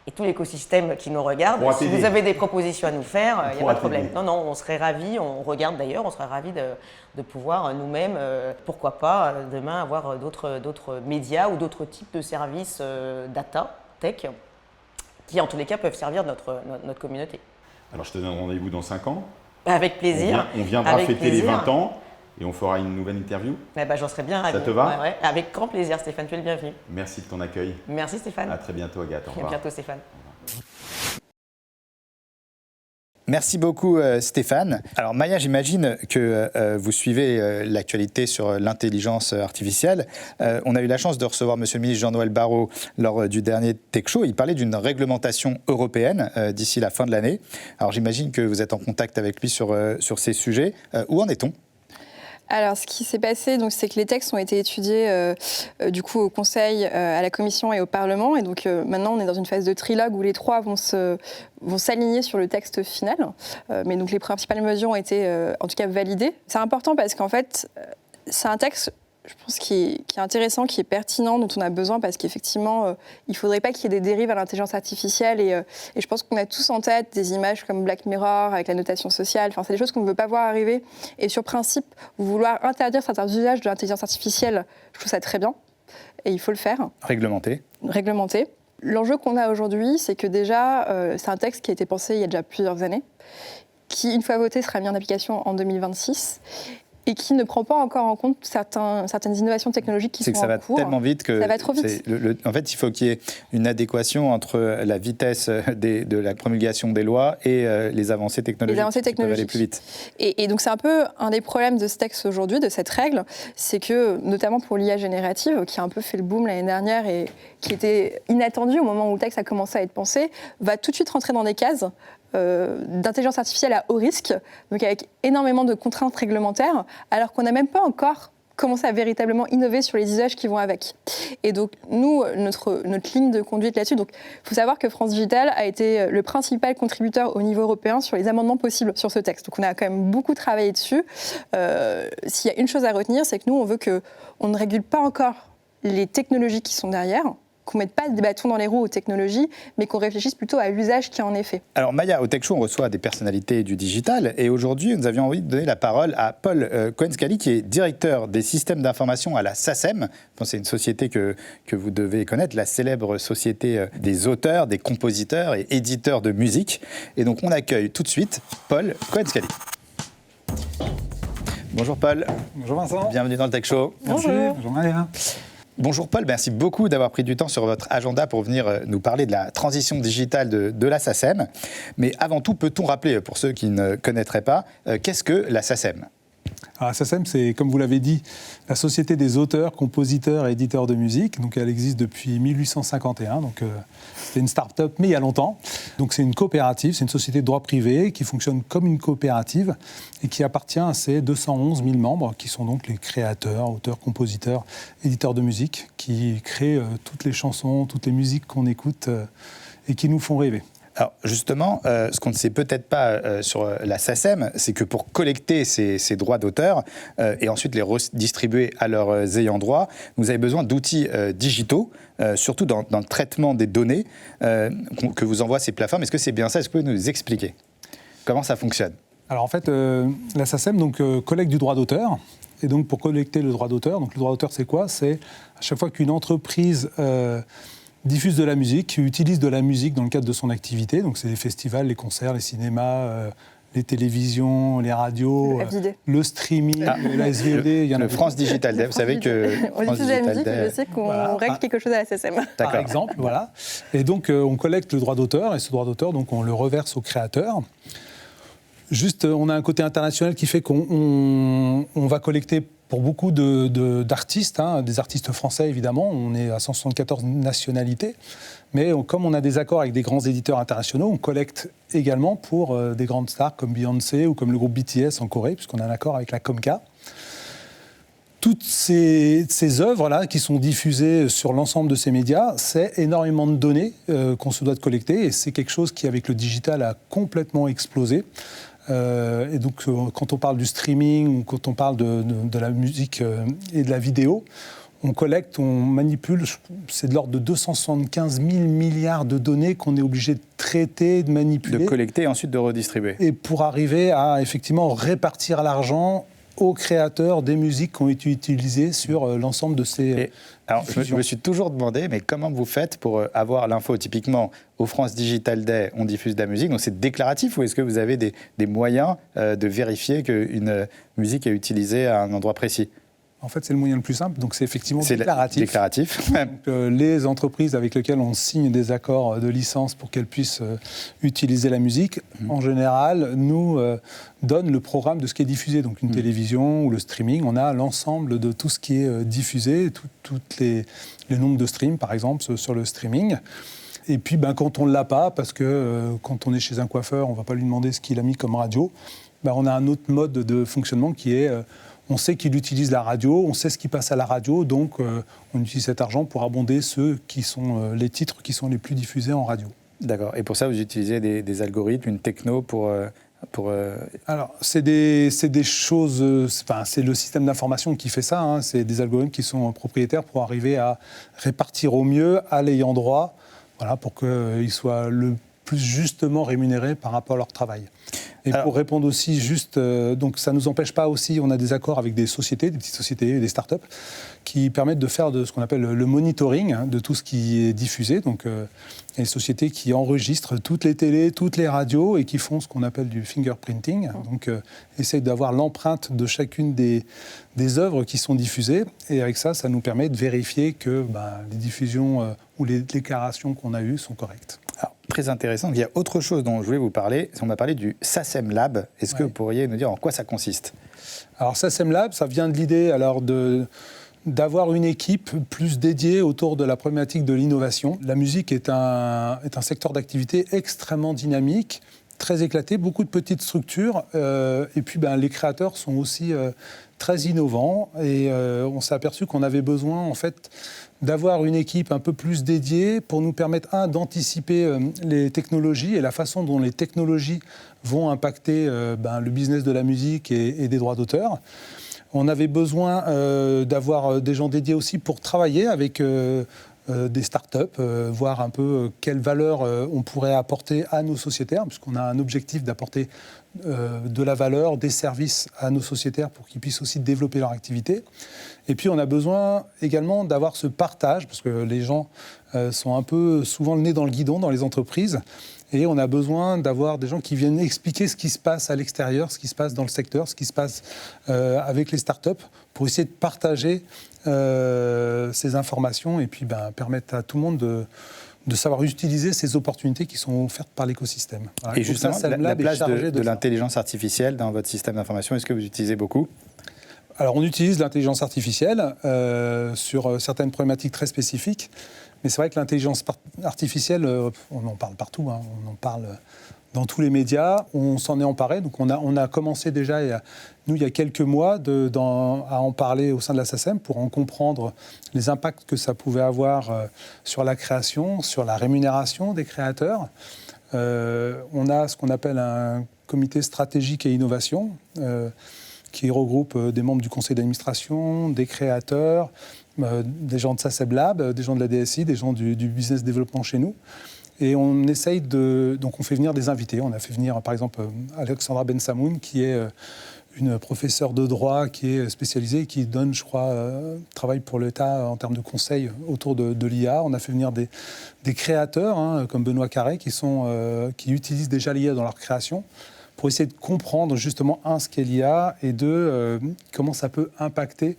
et tout l'écosystème qui nous regarde, si vous avez des propositions à nous faire, il n'y a pas de problème. Non, on serait ravis, on regarde d'ailleurs, on serait ravis de pouvoir nous-mêmes, pourquoi pas, demain avoir d'autres médias ou d'autres types de services data, tech, qui en tous les cas peuvent servir notre communauté. Alors je te donne rendez-vous dans 5 ans. Avec plaisir. On viendra fêter les 20 ans. Et on fera une nouvelle interview. J'en serais bien ravi. Ça te va ? Ouais. Avec grand plaisir, Stéphane, tu es le bienvenu. Merci de ton accueil. Merci Stéphane. À très bientôt Agathe. Au revoir. À bientôt Stéphane. Merci beaucoup Stéphane. Alors Maya, j'imagine que vous suivez l'actualité sur l'intelligence artificielle. On a eu la chance de recevoir Monsieur le ministre Jean-Noël Barrot lors du dernier Tech Show. Il parlait d'une réglementation européenne d'ici la fin de l'année. Alors j'imagine que vous êtes en contact avec lui sur ces sujets. Où en est-on ? Alors, ce qui s'est passé, c'est que les textes ont été étudiés du coup au Conseil, à la Commission et au Parlement. Et donc maintenant, on est dans une phase de trilogue où les 3 vont s'aligner sur le texte final. Mais donc les principales mesures ont été, en tout cas, validées. C'est important parce qu'en fait, c'est un texte, je pense, qui est intéressant, qui est pertinent, dont on a besoin parce qu'effectivement, il ne faudrait pas qu'il y ait des dérives à l'intelligence artificielle. Et je pense qu'on a tous en tête des images comme Black Mirror, avec la notation sociale. Enfin, c'est des choses qu'on ne veut pas voir arriver. Et sur principe, vouloir interdire certains usages de l'intelligence artificielle, je trouve ça très bien. Et il faut le faire. Réglementer. L'enjeu qu'on a aujourd'hui, c'est que déjà, c'est un texte qui a été pensé il y a déjà plusieurs années, qui, une fois voté, sera mis en application en 2026. Et qui ne prend pas encore en compte certaines innovations technologiques qui sont en cours. C'est que ça va tellement vite que... Ça va trop vite. En fait, il faut qu'il y ait une adéquation entre la vitesse de la promulgation des lois et les avancées technologiques. Qui peuvent aller plus vite. Et donc, c'est un peu un des problèmes de ce texte aujourd'hui, de cette règle, c'est que, notamment pour l'IA générative, qui a un peu fait le boom l'année dernière et qui était inattendue au moment où le texte a commencé à être pensé, va tout de suite rentrer dans des cases d'intelligence artificielle à haut risque, donc avec énormément de contraintes réglementaires, alors qu'on n'a même pas encore commencé à véritablement innover sur les usages qui vont avec. Et donc, nous, notre ligne de conduite là-dessus, donc il faut savoir que France Digital a été le principal contributeur au niveau européen sur les amendements possibles sur ce texte. Donc, on a quand même beaucoup travaillé dessus. S'il y a une chose à retenir, c'est que nous, on veut qu'on ne régule pas encore les technologies qui sont derrière, qu'on ne mette pas des bâtons dans les roues aux technologies, mais qu'on réfléchisse plutôt à l'usage qui en est fait. Alors Maya, au Tech Show, on reçoit des personnalités du digital, et aujourd'hui, nous avions envie de donner la parole à Paul Cohen-Scally, qui est directeur des systèmes d'information à la SACEM. C'est une société que vous devez connaître, la célèbre société des auteurs, des compositeurs et éditeurs de musique. Et donc on accueille tout de suite Paul Cohen-Scally. Bonjour Paul. Bonjour Vincent. Bienvenue dans le Tech Show. Merci. Bonjour Maya. Bonjour Paul, merci beaucoup d'avoir pris du temps sur votre agenda pour venir nous parler de la transition digitale de la SACEM. Mais avant tout, peut-on rappeler, pour ceux qui ne connaîtraient pas, qu'est-ce que la SACEM ? Alors, la SACEM, c'est, comme vous l'avez dit, la Société des auteurs, compositeurs et éditeurs de musique. Donc, elle existe depuis 1851. Donc, c'est une start-up, mais il y a longtemps. Donc, c'est une coopérative, c'est une société de droit privé qui fonctionne comme une coopérative et qui appartient à ces 211 000 membres, qui sont donc les créateurs, auteurs, compositeurs, éditeurs de musique, qui créent toutes les chansons, toutes les musiques qu'on écoute et qui nous font rêver. Alors justement, ce qu'on ne sait peut-être pas sur la SACEM, c'est que pour collecter ces droits d'auteur et ensuite les redistribuer à leurs ayants droit, vous avez besoin d'outils digitaux, surtout dans le traitement des données que vous envoient ces plateformes. Est-ce que c'est bien ça ? Est-ce que vous pouvez nous expliquer comment ça fonctionne ? Alors en fait, la SACEM collecte du droit d'auteur. Et donc pour collecter le droit d'auteur, donc le droit d'auteur c'est quoi ? C'est à chaque fois qu'une entreprise diffuse de la musique, utilise de la musique dans le cadre de son activité. Donc, c'est les festivals, les concerts, les cinémas, les télévisions, les radios, le streaming, la SVOD. Il y en a le France Digital Day, vous savez que on diffuse de la musique, je sais qu'on règle quelque chose à la SACEM. Par exemple, voilà. Et donc, on collecte le droit d'auteur, et ce droit d'auteur, donc, on le reverse au créateur. Juste, on a un côté international qui fait qu'on va collecter pour beaucoup d'artistes, des artistes français évidemment, on est à 174 nationalités, mais comme on a des accords avec des grands éditeurs internationaux, on collecte également pour des grandes stars comme Beyoncé ou comme le groupe BTS en Corée, puisqu'on a un accord avec la Comca. Toutes ces œuvres-là qui sont diffusées sur l'ensemble de ces médias, c'est énormément de données qu'on se doit de collecter, et c'est quelque chose qui, avec le digital, a complètement explosé. Et donc, quand on parle du streaming ou quand on parle de la musique et de la vidéo, on collecte, on manipule, c'est de l'ordre de 275 000 milliards de données qu'on est obligé de traiter, de manipuler. De collecter et ensuite de redistribuer. Et pour arriver à, effectivement, répartir l'argent aux créateurs des musiques qui ont été utilisées sur l'ensemble de ces... Alors, je me suis toujours demandé, mais comment vous faites pour avoir l'info ? Typiquement, au France Digital Day, on diffuse de la musique, donc c'est déclaratif, ou est-ce que vous avez des moyens de vérifier qu'une musique est utilisée à un endroit précis ? En fait, c'est le moyen le plus simple, donc c'est effectivement déclaratif. Donc, les entreprises avec lesquelles on signe des accords de licence pour qu'elles puissent utiliser la musique, en général, nous donnent le programme de ce qui est diffusé. Donc une télévision ou le streaming, on a l'ensemble de tout ce qui est diffusé, tous les nombres de streams, par exemple, sur le streaming. Et puis, quand on ne l'a pas, parce que quand on est chez un coiffeur, on ne va pas lui demander ce qu'il a mis comme radio, on a un autre mode de fonctionnement qui est... on sait qu'il utilise la radio, on sait ce qui passe à la radio, donc on utilise cet argent pour abonder ceux qui sont les titres qui sont les plus diffusés en radio. D'accord. Et pour ça, vous utilisez des algorithmes, une techno pour... Alors, c'est des choses... c'est le système d'information qui fait ça. C'est des algorithmes qui sont propriétaires pour arriver à répartir au mieux à l'ayant droit, voilà, pour qu'ils soient le plus justement rémunérés par rapport à leur travail. Et pour répondre aussi juste, donc ça ne nous empêche pas aussi, on a des accords avec des sociétés, des petites sociétés, des startups, qui permettent de faire de ce qu'on appelle le monitoring de tout ce qui est diffusé. Donc il y a des sociétés qui enregistrent toutes les télés, toutes les radios et qui font ce qu'on appelle du fingerprinting. Donc essayent d'avoir l'empreinte de chacune des œuvres qui sont diffusées. Et avec ça, ça nous permet de vérifier que les diffusions ou les déclarations qu'on a eues sont correctes. Alors, très intéressant. Il y a autre chose dont je voulais vous parler. On m'a parlé du SACEM Lab. Est-ce que vous pourriez nous dire en quoi ça consiste ? Alors, SACEM Lab, ça vient de l'idée d'avoir une équipe plus dédiée autour de la problématique de l'innovation. La musique est un secteur d'activité extrêmement dynamique, très éclaté, beaucoup de petites structures. Et puis, les créateurs sont aussi très innovants. Et on s'est aperçu qu'on avait besoin, en fait, d'avoir une équipe un peu plus dédiée pour nous permettre, d'anticiper les technologies et la façon dont les technologies vont impacter le business de la musique et des droits d'auteur. On avait besoin d'avoir des gens dédiés aussi pour travailler avec des startups, voir un peu quelle valeur on pourrait apporter à nos sociétaires, puisqu'on a un objectif d'apporter de la valeur, des services à nos sociétaires pour qu'ils puissent aussi développer leur activité. Et puis on a besoin également d'avoir ce partage, parce que les gens sont un peu souvent le nez dans le guidon dans les entreprises, Et on a besoin d'avoir des gens qui viennent expliquer ce qui se passe à l'extérieur, ce qui se passe dans le secteur, ce qui se passe avec les startups, pour essayer de partager ces informations et puis permettre à tout le monde de savoir utiliser ces opportunités qui sont offertes par l'écosystème. Voilà. Et justement, la place de l'intelligence artificielle dans votre système d'information, est-ce que vous utilisez beaucoup ? Alors, on utilise l'intelligence artificielle sur certaines problématiques très spécifiques, mais c'est vrai que l'intelligence artificielle, on en parle partout, hein, on en parle dans tous les médias, on s'en est emparé, donc on a commencé déjà, il y a quelques mois, à en parler au sein de la SACEM pour en comprendre les impacts que ça pouvait avoir sur la création, sur la rémunération des créateurs. On a ce qu'on appelle un comité stratégique et innovation, qui regroupe des membres du conseil d'administration, des créateurs, des gens de SACEM Lab, des gens de la DSI, des gens du business développement chez nous. Et on essaye donc on fait venir des invités. On a fait venir par exemple Alexandra Bensamoun, qui est une professeure de droit qui est spécialisée et qui donne, je crois, travaille pour l'État en termes de conseils autour de l'IA. On a fait venir des créateurs, hein, comme Benoît Carré, qui utilisent déjà l'IA dans leur création, pour essayer de comprendre justement, ce qu'est l'IA, et comment ça peut impacter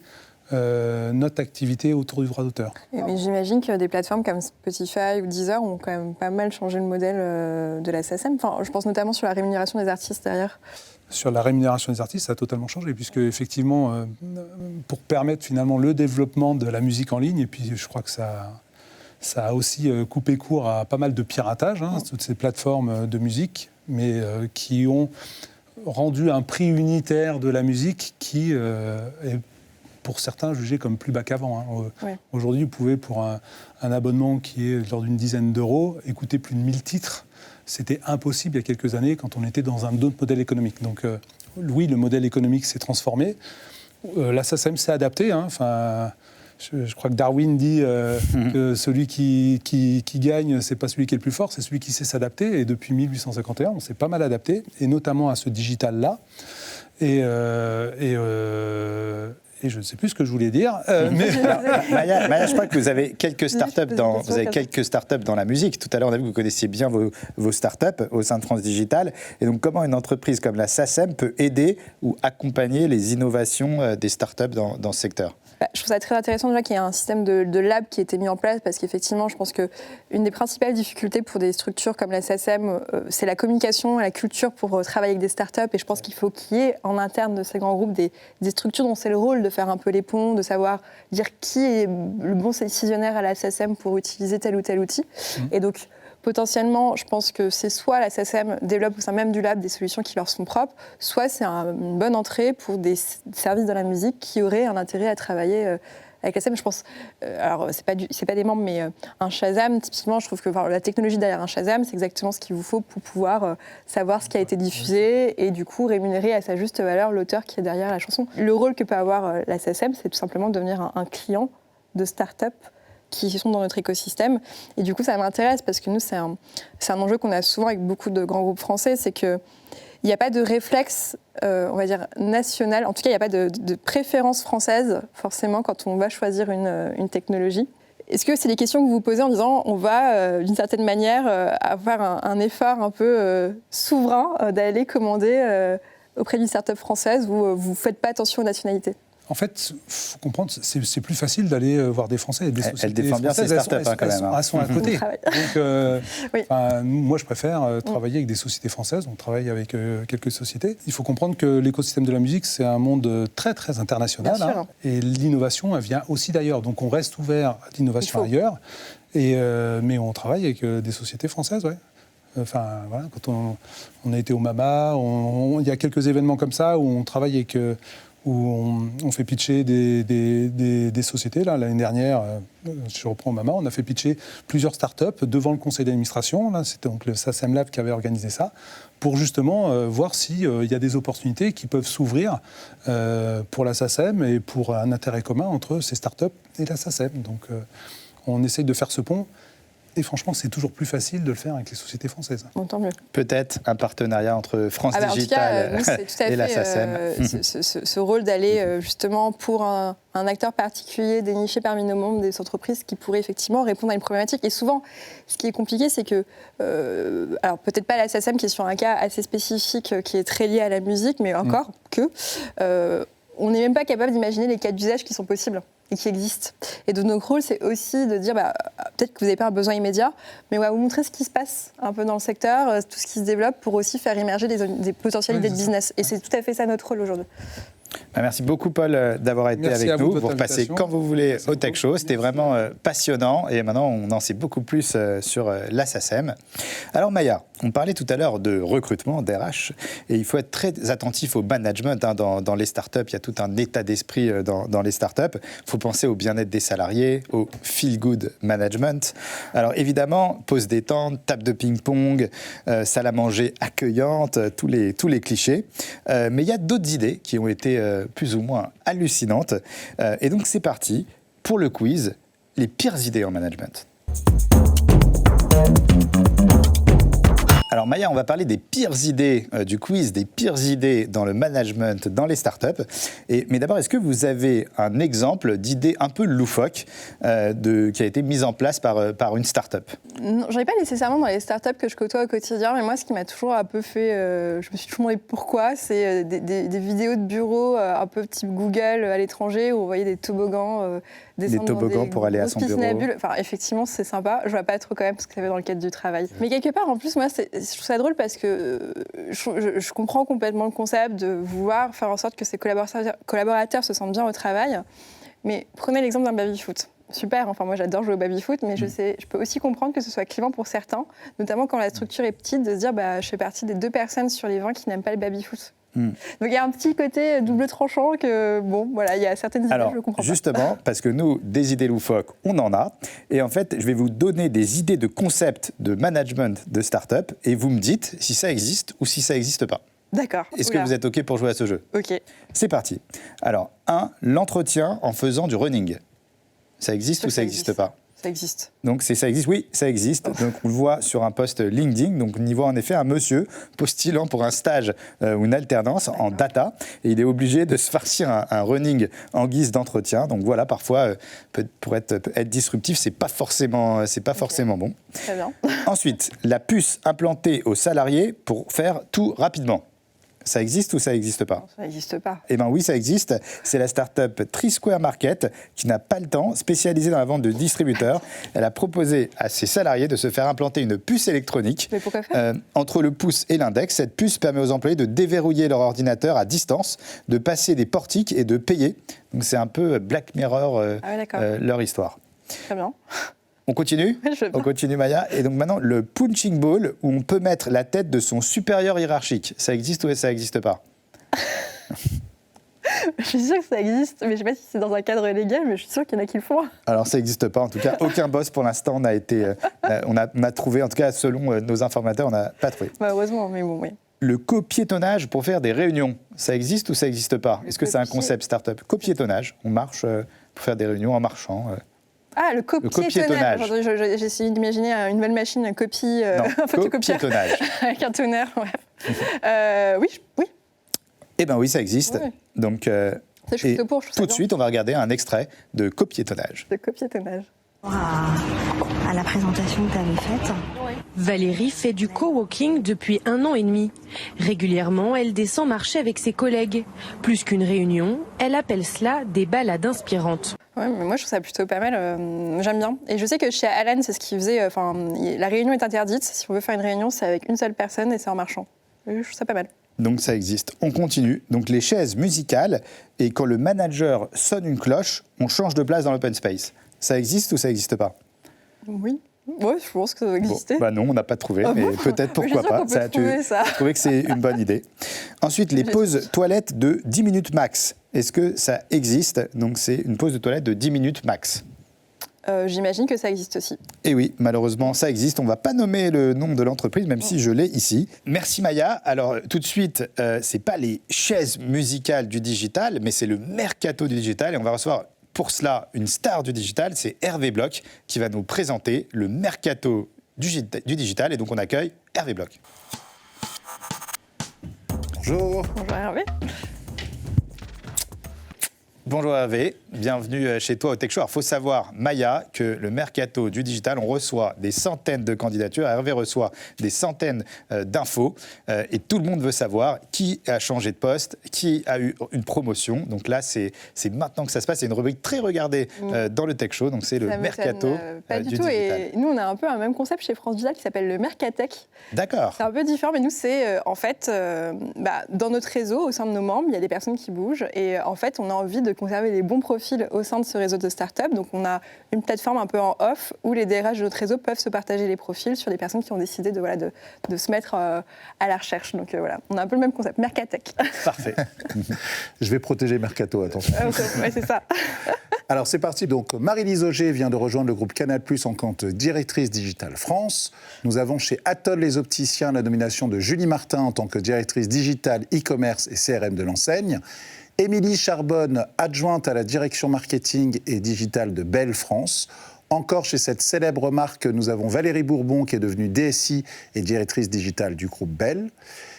notre activité autour du droit d'auteur. Mais j'imagine que des plateformes comme Spotify ou Deezer ont quand même pas mal changé le modèle de la SACEM. Enfin, je pense notamment sur la rémunération des artistes derrière. Sur la rémunération des artistes, ça a totalement changé, puisque effectivement, pour permettre finalement le développement de la musique en ligne, et puis je crois que ça a aussi coupé court à pas mal de piratage, hein, toutes ces plateformes de musique, mais qui ont rendu un prix unitaire de la musique qui est pour certains jugé comme plus bas qu'avant. Hein. Ouais. Aujourd'hui, vous pouvez, pour un abonnement qui est lors d'une dizaine d'euros, écouter plus de 1000 titres. C'était impossible il y a quelques années quand on était dans un autre modèle économique. Donc oui, le modèle économique s'est transformé. La SACEM s'est adaptée. Hein. Enfin, je crois que Darwin dit que celui qui gagne, c'est pas celui qui est le plus fort, c'est celui qui sait s'adapter. Et depuis 1851, on s'est pas mal adapté, et notamment à ce digital-là. Et je ne sais plus ce que je voulais dire. Mais... Maya, je crois que vous avez quelques startups dans la musique. Tout à l'heure, on a vu que vous connaissiez bien vos startups au sein de France Digital. Et donc, comment une entreprise comme la SACEM peut aider ou accompagner les innovations des startups dans ce secteur ? Je trouve ça très intéressant déjà qu'il y ait un système de lab qui a été mis en place, parce qu'effectivement, je pense qu'une des principales difficultés pour des structures comme la SACEM, c'est la communication et la culture pour travailler avec des startups. Et je pense qu'il faut qu'il y ait en interne de ces grands groupes des structures dont c'est le rôle de faire un peu les ponts, de savoir dire qui est le bon décisionnaire à la SACEM pour utiliser tel ou tel outil. Et donc, potentiellement, je pense que c'est soit la SACEM développe au sein même du lab des solutions qui leur sont propres, soit c'est une bonne entrée pour des services de la musique qui auraient un intérêt à travailler avec la SACEM. Je pense, alors c'est pas des membres, mais un Shazam, typiquement, je trouve que la technologie derrière un Shazam, c'est exactement ce qu'il vous faut pour pouvoir savoir ce qui a été diffusé et du coup rémunérer à sa juste valeur l'auteur qui est derrière la chanson. Le rôle que peut avoir la SACEM, c'est tout simplement de devenir un client de start-up qui sont dans notre écosystème. Et du coup, ça m'intéresse parce que nous, c'est un enjeu qu'on a souvent avec beaucoup de grands groupes français, c'est qu'il n'y a pas de réflexe, on va dire, national. En tout cas, il n'y a pas de préférence française, forcément, quand on va choisir une technologie. Est-ce que c'est des questions que vous vous posez en disant on va, d'une certaine manière, avoir un effort un peu souverain d'aller commander auprès d'une start-up française où vous ne faites pas attention aux nationalités ? En fait, il faut comprendre, c'est plus facile d'aller voir des Français et des sociétés. Elle défend bien ses startups quand même. Elles sont à côté. Donc, oui. Moi, je préfère travailler avec des sociétés françaises. On travaille avec quelques sociétés. Il faut comprendre que l'écosystème de la musique, c'est un monde très, très international. Hein, et l'innovation, elle vient aussi d'ailleurs. Donc, on reste ouvert à l'innovation ailleurs. Mais on travaille avec des sociétés françaises, ouais. Enfin, voilà, quand on a été au MAMA, il y a quelques événements comme ça où on travaille avec... où on fait pitcher des sociétés. Là, l'année dernière, je reprends Mama, on a fait pitcher plusieurs startups devant le conseil d'administration. Là, c'était donc le SACEM Lab qui avait organisé ça, pour justement voir s'il y a des opportunités qui peuvent s'ouvrir pour la SACEM et pour un intérêt commun entre ces startups et la SACEM. Donc, on essaye de faire ce pont. Et franchement, c'est toujours plus facile de le faire avec les sociétés françaises. Bon, tant mieux. Peut-être un partenariat entre France En tout Digital cas, c'est tout à et la fait SACEM. ce rôle d'aller justement pour un acteur particulier déniché parmi nos membres des entreprises qui pourrait effectivement répondre à une problématique. Et souvent, ce qui est compliqué, c'est que, alors peut-être pas la SACEM qui est sur un cas assez spécifique qui est très lié à la musique, mais encore on n'est même pas capable d'imaginer les cas d'usage qui sont possibles et qui existent. Et de notre rôle, c'est aussi de dire, peut-être que vous n'avez pas un besoin immédiat, mais on va vous montrer ce qui se passe un peu dans le secteur, tout ce qui se développe, pour aussi faire émerger des potentialités de business. Et c'est tout à fait ça notre rôle aujourd'hui. Merci beaucoup, Paul, d'avoir été avec nous. Vous repassez quand vous voulez au Tech Show. C'était vraiment passionnant. Et maintenant, on en sait beaucoup plus sur la SACEM. Alors, Maya, on parlait tout à l'heure de recrutement, d'RH. Et il faut être très attentif au management. Dans les startups, il y a tout un état d'esprit dans les startups. Il faut penser au bien-être des salariés, au feel-good management. Alors, évidemment, pause détente, table de ping-pong, salle à manger accueillante, tous les clichés. Mais il y a d'autres idées qui ont été plus ou moins hallucinantes. Et donc, c'est parti pour le quiz, les pires idées en management. Alors Maya, on va parler des pires idées du quiz, des pires idées dans le management, dans les startups. Mais d'abord, est-ce que vous avez un exemple d'idée un peu loufoque qui a été mise en place par une startup ? Non, j'en ai pas nécessairement dans les startups que je côtoie au quotidien, mais moi, ce qui m'a toujours un peu fait, je me suis toujours demandé pourquoi, c'est des vidéos de bureau un peu type Google à l'étranger où on voyait des toboggans. Des toboggans pour aller à son bureau. Enfin, effectivement, c'est sympa. Je vois pas trop quand même ce que ça fait dans le cadre du travail. Mais quelque part, en plus, moi, je trouve ça drôle parce que je comprends complètement le concept de vouloir faire en sorte que ses collaborateurs se sentent bien au travail. Mais prenez l'exemple d'un baby-foot. Super, enfin moi j'adore jouer au baby-foot, mais je peux aussi comprendre que ce soit clivant pour certains, notamment quand la structure est petite, de se dire je fais partie des 2 personnes sur les 20 qui n'aiment pas le baby-foot. Donc il y a un petit côté double tranchant que, il y a certaines idées que je comprends pas. Justement, parce que nous, des idées loufoques, on en a. Et en fait, je vais vous donner des idées de concepts de management de start-up et vous me dites si ça existe ou si ça n'existe pas. D'accord. Est-ce que vous êtes OK pour jouer à ce jeu ? OK. C'est parti. Alors, 1, l'entretien en faisant du running. Ça existe ou ça n'existe pas ? Ça existe. Donc ça existe, oui, ça existe. Donc on le voit sur un post LinkedIn. Donc on y voit en effet un monsieur postulant pour un stage ou une alternance en data. Et il est obligé de se farcir un running en guise d'entretien. Donc voilà, parfois, pour être disruptif, c'est pas forcément bon. Très bien. Ensuite, la puce implantée aux salariés pour faire tout rapidement. Ça existe ou ça n'existe pas ? Non, ça n'existe pas. Eh bien oui, ça existe. C'est la start-up Trisquare Market qui n'a pas le temps, spécialisée dans la vente de distributeurs. Elle a proposé à ses salariés de se faire implanter une puce électronique. Mais pourquoi faire entre le pouce et l'index. Cette puce permet aux employés de déverrouiller leur ordinateur à distance, de passer des portiques et de payer. Donc c'est un peu Black Mirror leur histoire. Très bien. On continue ? On continue, Maya. Et donc maintenant, le punching ball, où on peut mettre la tête de son supérieur hiérarchique. Ça existe ou ça n'existe pas ? Je suis sûre que ça existe, mais je ne sais pas si c'est dans un cadre légal, mais je suis sûre qu'il y en a qui le font. Alors ça n'existe pas, en tout cas, aucun boss pour l'instant n'a été... on a trouvé, en tout cas selon nos informateurs, on n'a pas trouvé. Heureusement, mais bon, oui. Le copiétonnage pour faire des réunions, ça existe ou ça n'existe pas ? Est-ce que c'est un concept start-up ? Copiétonnage, on marche pour faire des réunions en marchant. Ah, le copiétonnage. J'ai essayé d'imaginer une nouvelle machine, un photocopieur. Avec un tonnerre, oui. Eh bien oui, ça existe. Oui. Donc, tout de suite, on va regarder un extrait de copiétonnage. De copiétonnage. À la présentation que tu avais faite. Valérie fait du coworking depuis 1 an et demi. Régulièrement, elle descend marcher avec ses collègues. Plus qu'une réunion, elle appelle cela des balades inspirantes. Ouais, mais moi je trouve ça plutôt pas mal, j'aime bien. Et je sais que chez Alan, c'est ce qu'ils faisaient, la réunion est interdite, si on veut faire une réunion, c'est avec une seule personne et c'est en marchant. Je trouve ça pas mal. Donc ça existe. On continue. Donc les chaises musicales, et quand le manager sonne une cloche, on change de place dans l'open space. Ça existe ou ça n'existe pas ? Oui. Oui, je pense que ça doit exister. Non, on n'a pas trouvé, mais peut-être pourquoi pas. Je trouvais que c'est une bonne idée. Ensuite, les pauses toilettes de 10 minutes max. Est-ce que ça existe ? Donc c'est une pause de toilette de 10 minutes max. J'imagine que ça existe aussi. Et oui, malheureusement, ça existe. On ne va pas nommer le nom de l'entreprise, même si je l'ai ici. Merci Maya. Alors, tout de suite, ce n'est pas les chaises musicales du digital, mais c'est le mercato du digital. Et on va recevoir pour cela, une star du digital, c'est Hervé Bloch, qui va nous présenter le mercato du digital. Et donc, on accueille Hervé Bloch. Bonjour. Bonjour Hervé. Bonjour Hervé, bienvenue chez toi au Tech Show. Alors, il faut savoir, Maya, que le mercato du digital, on reçoit des centaines de candidatures, Hervé reçoit des centaines d'infos, et tout le monde veut savoir qui a changé de poste, qui a eu une promotion. Donc là, c'est maintenant que ça se passe. C'est une rubrique très regardée dans le Tech Show, donc c'est le mercato pas du du tout. digital. Et nous, on a un peu un même concept chez France Digital qui s'appelle le Mercatech. D'accord. C'est un peu différent, mais nous, c'est en fait, dans notre réseau, au sein de nos membres, il y a des personnes qui bougent, et en fait, on a envie de conserver les bons profils au sein de ce réseau de start-up. Donc, on a une plateforme un peu en off où les DRH de notre réseau peuvent se partager les profils sur des personnes qui ont décidé de se mettre à la recherche. Donc, voilà, on a un peu le même concept, Mercatech. Parfait. Je vais protéger Mercato, attention. Ouais, c'est ça. Alors, c'est parti. Donc, Marie-Lise Auger vient de rejoindre le groupe Canal+ en tant que directrice digitale France. Nous avons chez Atoll les opticiens la nomination de Julie Martin en tant que directrice digitale, e-commerce et CRM de l'enseigne. Émilie Charbonne, adjointe à la direction marketing et digitale de Bell France. Encore chez cette célèbre marque, nous avons Valérie Bourbon, qui est devenue DSI et directrice digitale du groupe Bell.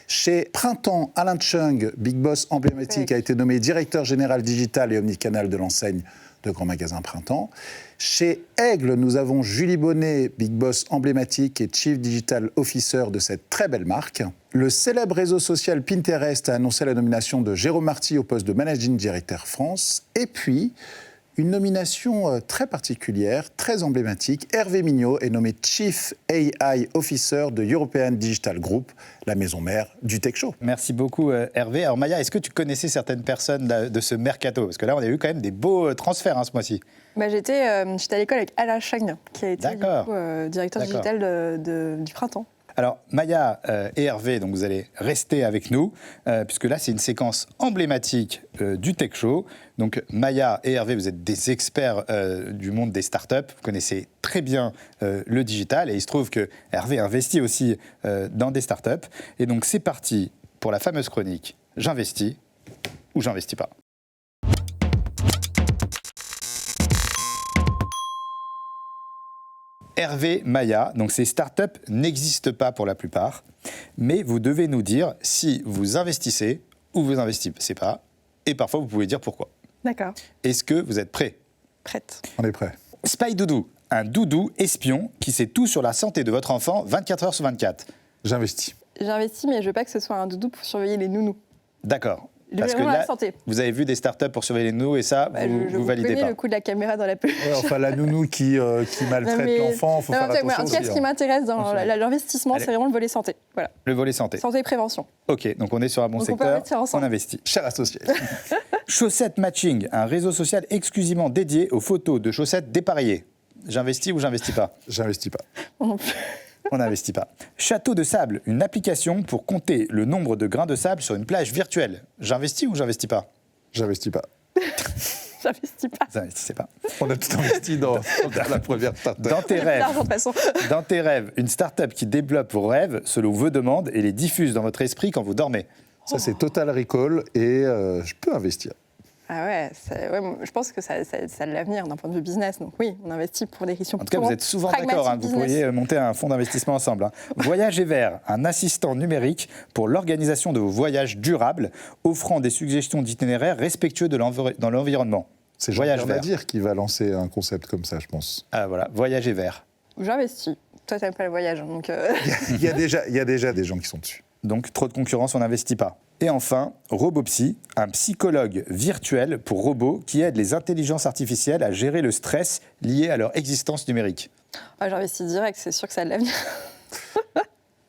Chez Printemps, Alain Chung, big boss emblématique, a été nommé directeur général digital et omnicanal de l'enseigne de Grand Magasin Printemps. Chez Aigle, nous avons Julie Bonnet, big boss emblématique et chief digital officer de cette très belle marque. Le célèbre réseau social Pinterest a annoncé la nomination de Jérôme Marty au poste de managing director France. Et puis, une nomination très particulière, très emblématique. Hervé Mignot est nommé Chief AI Officer de European Digital Group, la maison mère du Tech Show. Merci beaucoup Hervé. Alors Maya, est-ce que tu connaissais certaines personnes de ce mercato? Parce que là, on a eu quand même des beaux transferts ce mois-ci. J'étais à l'école avec Alain Chung, qui a été directeur digital du Printemps. Alors, Maya et Hervé, donc vous allez rester avec nous, puisque là, c'est une séquence emblématique du Tech Show. Donc, Maya et Hervé, vous êtes des experts du monde des startups. Vous connaissez très bien le digital. Et il se trouve que Hervé investit aussi dans des startups. Et donc, c'est parti pour la fameuse chronique « J'investis ou j'investis pas ». Hervé, Maya, donc ces startups n'existent pas pour la plupart, mais vous devez nous dire si vous investissez ou vous investissez pas, et parfois vous pouvez dire pourquoi. D'accord. Est-ce que vous êtes prêts? Prête. On est prêt. Spy Doudou, un doudou espion qui sait tout sur la santé de votre enfant 24 heures sur 24. J'investis. J'investis, mais je veux pas que ce soit un doudou pour surveiller les nounous. D'accord. Parce que là, vous avez vu des startups pour surveiller les nounous et ça, vous validez pas. Je connais le coup de la caméra dans la peluche. Ouais, enfin, la nounou qui maltraite l'enfant, il faut faire attention. En tout cas, ce qui m'intéresse dans l'investissement, c'est vraiment le volet santé. Voilà. Le volet santé. Santé et prévention. Ok, donc on est sur un bon secteur, on investit. Cher associé. Chaussettes Matching, un réseau social exclusivement dédié aux photos de chaussettes dépareillées. J'investis ou j'investis pas? J'investis pas. Non plus. On n'investit pas. Château de sable, une application pour compter le nombre de grains de sable sur une plage virtuelle. J'investis ou j'investis pas? J'investis pas. J'investis pas. Vous n'investissez pas. On a tout investi dans la première start-up. Dans tes rêves, une start-up qui développe vos rêves selon vos demandes et les diffuse dans votre esprit quand vous dormez. Ça, c'est Total Recall et je peux investir. Ah ouais, je pense que ça a de l'avenir d'un point de vue business. Donc oui, on investit pour des questions. En tout cas, vous êtes souvent d'accord. Vous pourriez monter un fonds d'investissement ensemble. Voyage et Vert, un assistant numérique pour l'organisation de vos voyages durables, offrant des suggestions d'itinéraires respectueux dans l'environnement. C'est Voyage Vert. Dire qui va lancer un concept comme ça, je pense. Ah voilà, Voyage et Vert. J'investis. Toi, t'aimes pas le voyage, donc. Il y a déjà des gens qui sont dessus. Donc trop de concurrence, on n'investit pas. Et enfin, RoboPsy, un psychologue virtuel pour robots qui aide les intelligences artificielles à gérer le stress lié à leur existence numérique. J'investis direct, c'est sûr que ça a de l'avenir.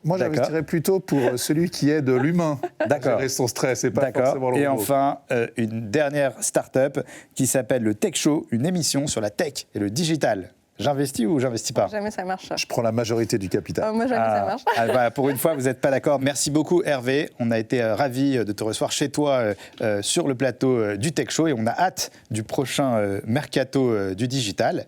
Moi, j'investirais plutôt pour celui qui aide l'humain à gérer son stress et pas forcément le robot. Et enfin, une dernière start-up qui s'appelle le Tech Show, une émission sur la tech et le digital. J'investis ou j'investis pas? Jamais ça marche. Je prends la majorité du capital. Moi, jamais ça marche. Pour une fois, vous n'êtes pas d'accord. Merci beaucoup, Hervé. On a été ravis de te recevoir chez toi sur le plateau du Tech Show et on a hâte du prochain mercato du digital.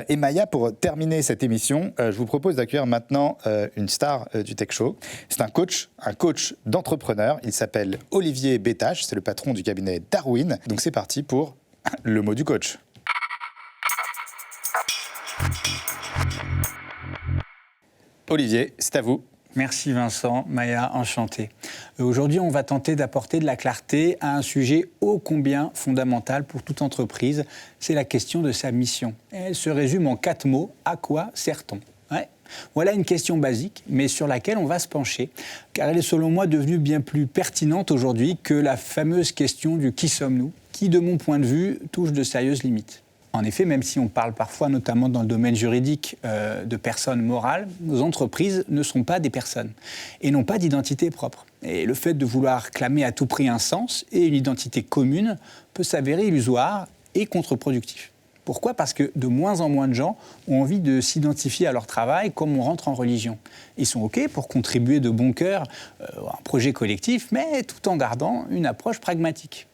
Et Maya, pour terminer cette émission, je vous propose d'accueillir maintenant une star du Tech Show. C'est un coach d'entrepreneurs. Il s'appelle Olivier Bétache. C'est le patron du cabinet Darwin. Donc c'est parti pour le mot du coach. Olivier, c'est à vous. Merci Vincent, Maya, enchanté. Aujourd'hui, on va tenter d'apporter de la clarté à un sujet ô combien fondamental pour toute entreprise, c'est la question de sa mission. Elle se résume en 4 mots, à quoi sert-on ? Voilà une question basique, mais sur laquelle on va se pencher, car elle est selon moi devenue bien plus pertinente aujourd'hui que la fameuse question du « qui sommes-nous ?», qui, de mon point de vue, touche de sérieuses limites. En effet, même si on parle parfois, notamment dans le domaine juridique, de personnes morales, nos entreprises ne sont pas des personnes et n'ont pas d'identité propre. Et le fait de vouloir clamer à tout prix un sens et une identité commune peut s'avérer illusoire et contre-productif. Pourquoi ? Parce que de moins en moins de gens ont envie de s'identifier à leur travail comme on rentre en religion. Ils sont OK pour contribuer de bon cœur à un projet collectif, mais tout en gardant une approche pragmatique.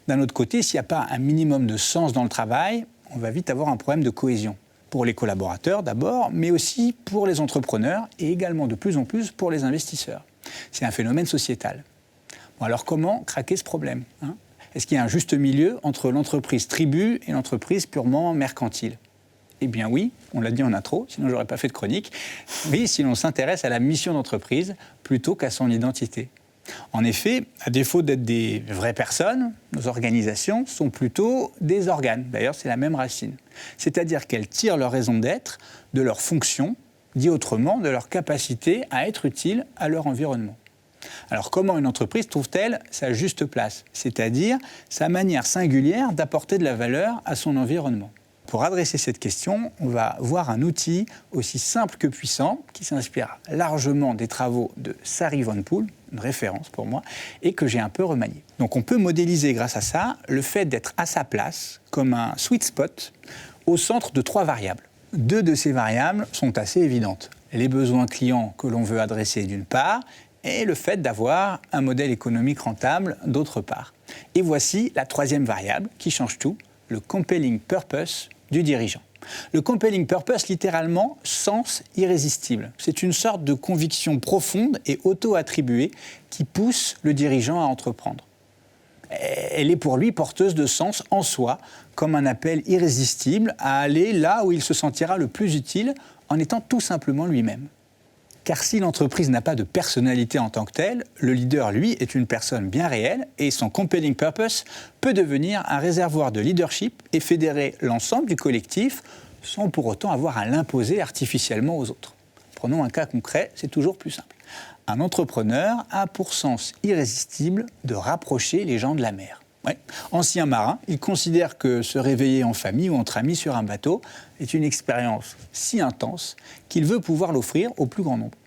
D'un autre côté, s'il n'y a pas un minimum de sens dans le travail, on va vite avoir un problème de cohésion. Pour les collaborateurs d'abord, mais aussi pour les entrepreneurs et également de plus en plus pour les investisseurs. C'est un phénomène sociétal. Bon, alors comment craquer ce problème ? Est-ce qu'il y a un juste milieu entre l'entreprise tribu et l'entreprise purement mercantile ? Eh bien oui, on l'a dit en intro, sinon je n'aurais pas fait de chronique. Oui, si l'on s'intéresse à la mission d'entreprise plutôt qu'à son identité. En effet, à défaut d'être des vraies personnes, nos organisations sont plutôt des organes. D'ailleurs, c'est la même racine. C'est-à-dire qu'elles tirent leur raison d'être de leur fonction, dit autrement, de leur capacité à être utiles à leur environnement. Alors comment une entreprise trouve-t-elle sa juste place, c'est-à-dire sa manière singulière d'apporter de la valeur à son environnement ? Pour adresser cette question, on va voir un outil aussi simple que puissant, qui s'inspire largement des travaux de Sari Van Poel, une référence pour moi, et que j'ai un peu remanié. Donc on peut modéliser grâce à ça le fait d'être à sa place comme un sweet spot au centre de 3 variables. 2 de ces variables sont assez évidentes. Les besoins clients que l'on veut adresser d'une part, et le fait d'avoir un modèle économique rentable d'autre part. Et voici la 3e variable qui change tout, le compelling purpose du dirigeant. Le compelling purpose, littéralement, sens irrésistible. C'est une sorte de conviction profonde et auto-attribuée qui pousse le dirigeant à entreprendre. Elle est pour lui porteuse de sens en soi, comme un appel irrésistible à aller là où il se sentira le plus utile en étant tout simplement lui-même. Car si l'entreprise n'a pas de personnalité en tant que telle, le leader, lui, est une personne bien réelle et son compelling purpose peut devenir un réservoir de leadership et fédérer l'ensemble du collectif sans pour autant avoir à l'imposer artificiellement aux autres. Prenons un cas concret, c'est toujours plus simple. Un entrepreneur a pour sens irrésistible de rapprocher les gens de la mer. Ouais. Ancien marin, il considère que se réveiller en famille ou entre amis sur un bateau est une expérience si intense qu'il veut pouvoir l'offrir au plus grand nombre.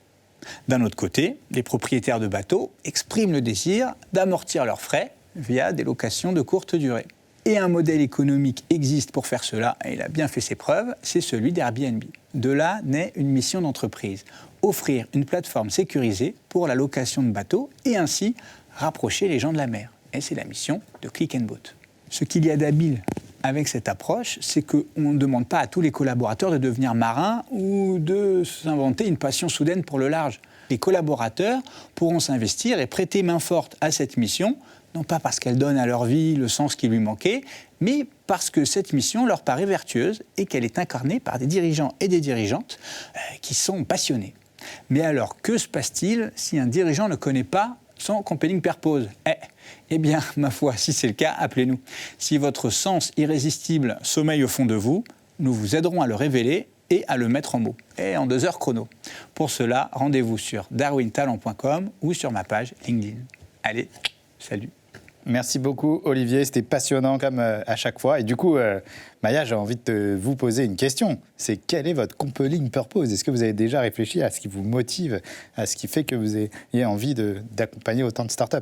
D'un autre côté, les propriétaires de bateaux expriment le désir d'amortir leurs frais via des locations de courte durée. Et un modèle économique existe pour faire cela, et il a bien fait ses preuves, c'est celui d'Airbnb. De là naît une mission d'entreprise, offrir une plateforme sécurisée pour la location de bateaux et ainsi rapprocher les gens de la mer. Et c'est la mission de Click & Boat. Ce qu'il y a d'habile avec cette approche, c'est qu'on ne demande pas à tous les collaborateurs de devenir marins ou de s'inventer une passion soudaine pour le large. Les collaborateurs pourront s'investir et prêter main forte à cette mission, non pas parce qu'elle donne à leur vie le sens qui lui manquait, mais parce que cette mission leur paraît vertueuse et qu'elle est incarnée par des dirigeants et des dirigeantes qui sont passionnés. Mais alors, que se passe-t-il si un dirigeant ne connaît pas son compelling purpose ? Eh bien, ma foi, si c'est le cas, appelez-nous. Si votre sens irrésistible sommeille au fond de vous, nous vous aiderons à le révéler et à le mettre en mots, et en 2 heures chrono. Pour cela, rendez-vous sur darwintalent.com ou sur ma page LinkedIn. Allez, salut. Merci beaucoup, Olivier. C'était passionnant comme à chaque fois. Et du coup, Maya, j'ai envie de vous poser une question. C'est quel est votre compelling purpose ? Est-ce que vous avez déjà réfléchi à ce qui vous motive, à ce qui fait que vous ayez envie d'accompagner autant de startups ?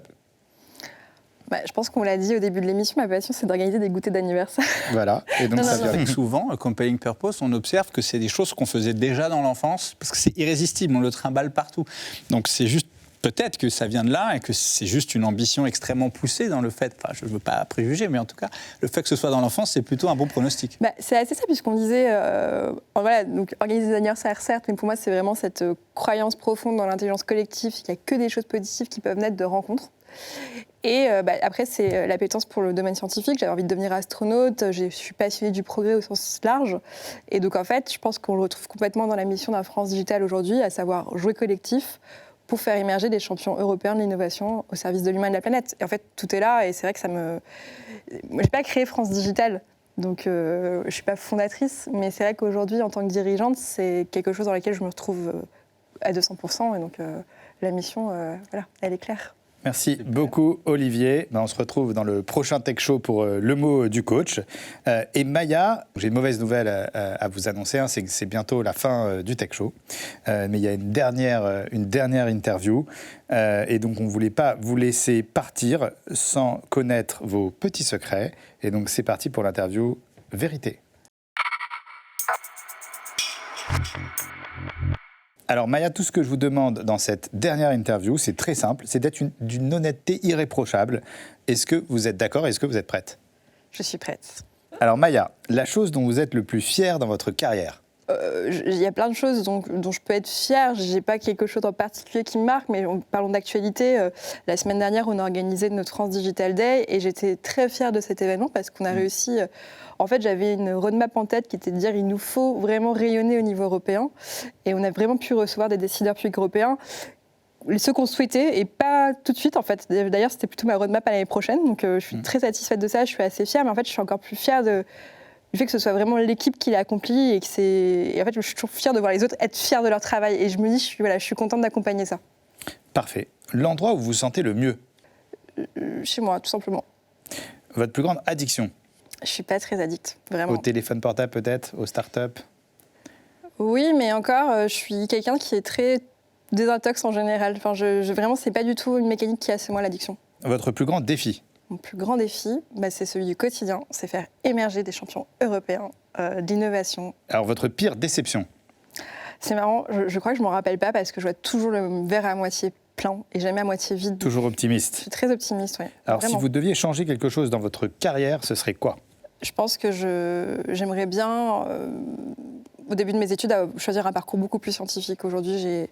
Je pense qu'on l'a dit au début de l'émission, ma passion, c'est d'organiser des goûters d'anniversaire. Voilà. Et donc, souvent, compelling purpose, on observe que c'est des choses qu'on faisait déjà dans l'enfance, parce que c'est irrésistible, on le trimballe partout. Donc c'est juste, peut-être que ça vient de là et que c'est juste une ambition extrêmement poussée dans le fait, enfin je ne veux pas préjuger, mais en tout cas, le fait que ce soit dans l'enfance, c'est plutôt un bon pronostic. C'est assez ça, puisqu'on disait, voilà, donc organiser des anniversaires, certes, mais pour moi, c'est vraiment cette croyance profonde dans l'intelligence collective, qu'il n'y a que des choses positives qui peuvent naître de rencontres. Et après, c'est l'appétence pour le domaine scientifique. J'avais envie de devenir astronaute, je suis passionnée du progrès au sens large. Et donc, en fait, je pense qu'on le retrouve complètement dans la mission d'un France Digital aujourd'hui, à savoir jouer collectif pour faire émerger des champions européens de l'innovation au service de l'humain et de la planète. Et en fait, tout est là, et c'est vrai que moi, je n'ai pas créé France Digital, donc je ne suis pas fondatrice, mais c'est vrai qu'aujourd'hui, en tant que dirigeante, c'est quelque chose dans lequel je me retrouve à 200%, et donc la mission, voilà, elle est claire. Merci beaucoup, Olivier. On se retrouve dans le prochain Tech Show pour le mot du coach. Et Maya, j'ai une mauvaise nouvelle à vous annoncer, c'est que c'est bientôt la fin du Tech Show. Mais il y a une dernière interview. Et donc, on ne voulait pas vous laisser partir sans connaître vos petits secrets. Et donc, c'est parti pour l'interview Vérité. Alors Maya, tout ce que je vous demande dans cette dernière interview, c'est très simple, c'est d'être d'une honnêteté irréprochable. Est-ce que vous êtes d'accord? Est-ce que vous êtes prête? Je suis prête. Alors Maya, la chose dont vous êtes le plus fière dans votre carrière? Il y a plein de choses dont je peux être fière. Je n'ai pas quelque chose en particulier qui me marque, mais parlons d'actualité. La semaine dernière, on a organisé notre France Digital Day et j'étais très fière de cet événement parce qu'on a réussi... En fait, j'avais une roadmap en tête qui était de dire il nous faut vraiment rayonner au niveau européen. Et on a vraiment pu recevoir des décideurs publics européens, ceux qu'on souhaitait, et pas tout de suite, en fait. D'ailleurs, c'était plutôt ma roadmap à l'année prochaine. Donc, je suis très satisfaite de ça, je suis assez fière. Mais en fait, je suis encore plus fière du fait que ce soit vraiment l'équipe qui l'a accompli. Et en fait, je suis toujours fière de voir les autres être fiers de leur travail. Et je me dis, je suis contente d'accompagner ça. Parfait. L'endroit où vous vous sentez le mieux? Chez moi, tout simplement. Votre plus grande addiction? Je ne suis pas très addict, vraiment. Au téléphone portable peut-être? Aux startups? Oui, mais encore, je suis quelqu'un qui est très désintox en général. Enfin, vraiment, ce n'est pas du tout une mécanique qui a chez moi l'addiction. Votre plus grand défi? Mon plus grand défi, c'est celui du quotidien. C'est faire émerger des champions européens d'innovation. Alors, votre pire déception? C'est marrant, je crois que je ne m'en rappelle pas parce que je vois toujours le verre à moitié plein et jamais à moitié vide. Toujours optimiste? Je suis très optimiste, oui. Alors, vraiment. Si vous deviez changer quelque chose dans votre carrière, ce serait quoi? Je pense que j'aimerais bien, au début de mes études, choisir un parcours beaucoup plus scientifique. Aujourd'hui,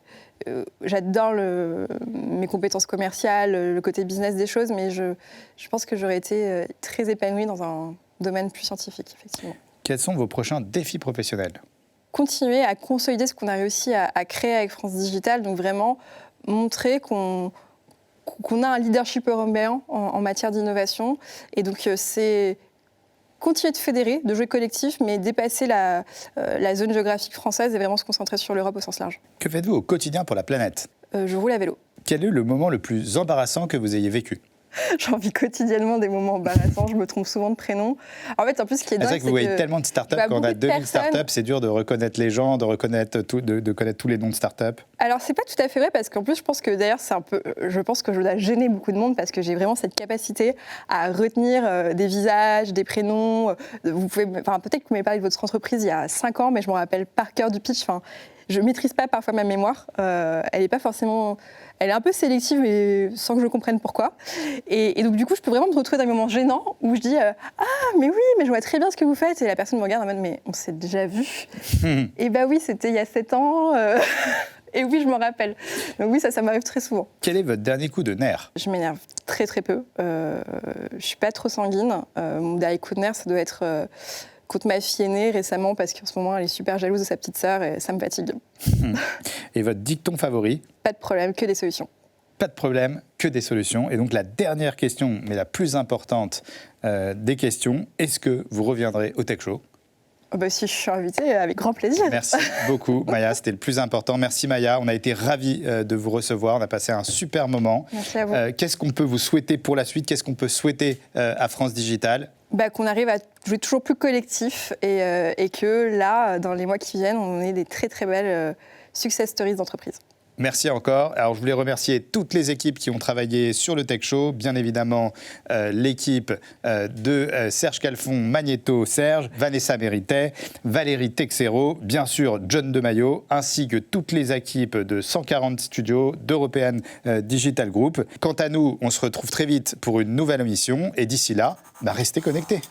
j'adore mes compétences commerciales, le côté business des choses, mais je pense que j'aurais été très épanouie dans un domaine plus scientifique, effectivement. Quels sont vos prochains défis professionnels? Continuer à consolider ce qu'on a réussi à créer avec France Digital, donc vraiment montrer qu'on a un leadership européen en matière d'innovation. Et donc, c'est continuer de fédérer, de jouer collectif, mais dépasser la zone géographique française et vraiment se concentrer sur l'Europe au sens large. Que faites-vous au quotidien pour la planète? Je roule à vélo. Quel est le moment le plus embarrassant que vous ayez vécu? J'en vis quotidiennement des moments embarrassants, je me trompe souvent de prénom. En fait, en plus, ce qui est dingue, c'est vrai que vous voyez tellement de startups, quand on a 2000 startups, c'est dur de reconnaître les gens, de connaître tous les noms de startups. Alors, c'est pas tout à fait vrai, parce qu'en plus, je pense que d'ailleurs, je pense que je dois gêner beaucoup de monde, parce que j'ai vraiment cette capacité à retenir des visages, des prénoms. Peut-être que vous m'avez parlé de votre entreprise il y a 5 ans, mais je me rappelle par cœur du pitch. Je ne maîtrise pas parfois ma mémoire. Elle est pas forcément... Elle est un peu sélective, mais sans que je comprenne pourquoi. Et donc, du coup, je peux vraiment me retrouver dans des moments gênants où je dis « Ah, mais oui, mais je vois très bien ce que vous faites ». Et la personne me regarde en mode « Mais on s'est déjà vu ». Et oui, c'était il y a 7 ans. Et oui, je me rappelle. Donc oui, ça m'arrive très souvent. Quel est votre dernier coup de nerf? Je m'énerve très, très peu. Je ne suis pas trop sanguine. Mon dernier coup de nerf, ça doit être... contre ma fille aînée récemment, parce qu'en ce moment, elle est super jalouse de sa petite sœur et ça me fatigue. Et votre dicton favori? Pas de problème, que des solutions. Pas de problème, que des solutions. Et donc la dernière question, mais la plus importante des questions, est-ce que vous reviendrez au Tech Show? Si je suis invitée, avec grand plaisir. Merci beaucoup, Maya, c'était le plus important. Merci, Maya, on a été ravis de vous recevoir, on a passé un super moment. Merci à vous. Qu'est-ce qu'on peut vous souhaiter pour la suite? Qu'est-ce qu'on peut souhaiter à France Digital? Qu'on arrive à jouer toujours plus collectif et que là, dans les mois qui viennent, on ait des très très belles success stories d'entreprise. Merci encore. Alors, je voulais remercier toutes les équipes qui ont travaillé sur le Tech Show. Bien évidemment, l'équipe de Serge Calfon, Magnéto Serge, Vanessa Méritet, Valérie Texero, bien sûr John Demaillot, ainsi que toutes les équipes de 140 studios d'European Digital Group. Quant à nous, on se retrouve très vite pour une nouvelle émission. Et d'ici là, restez connectés.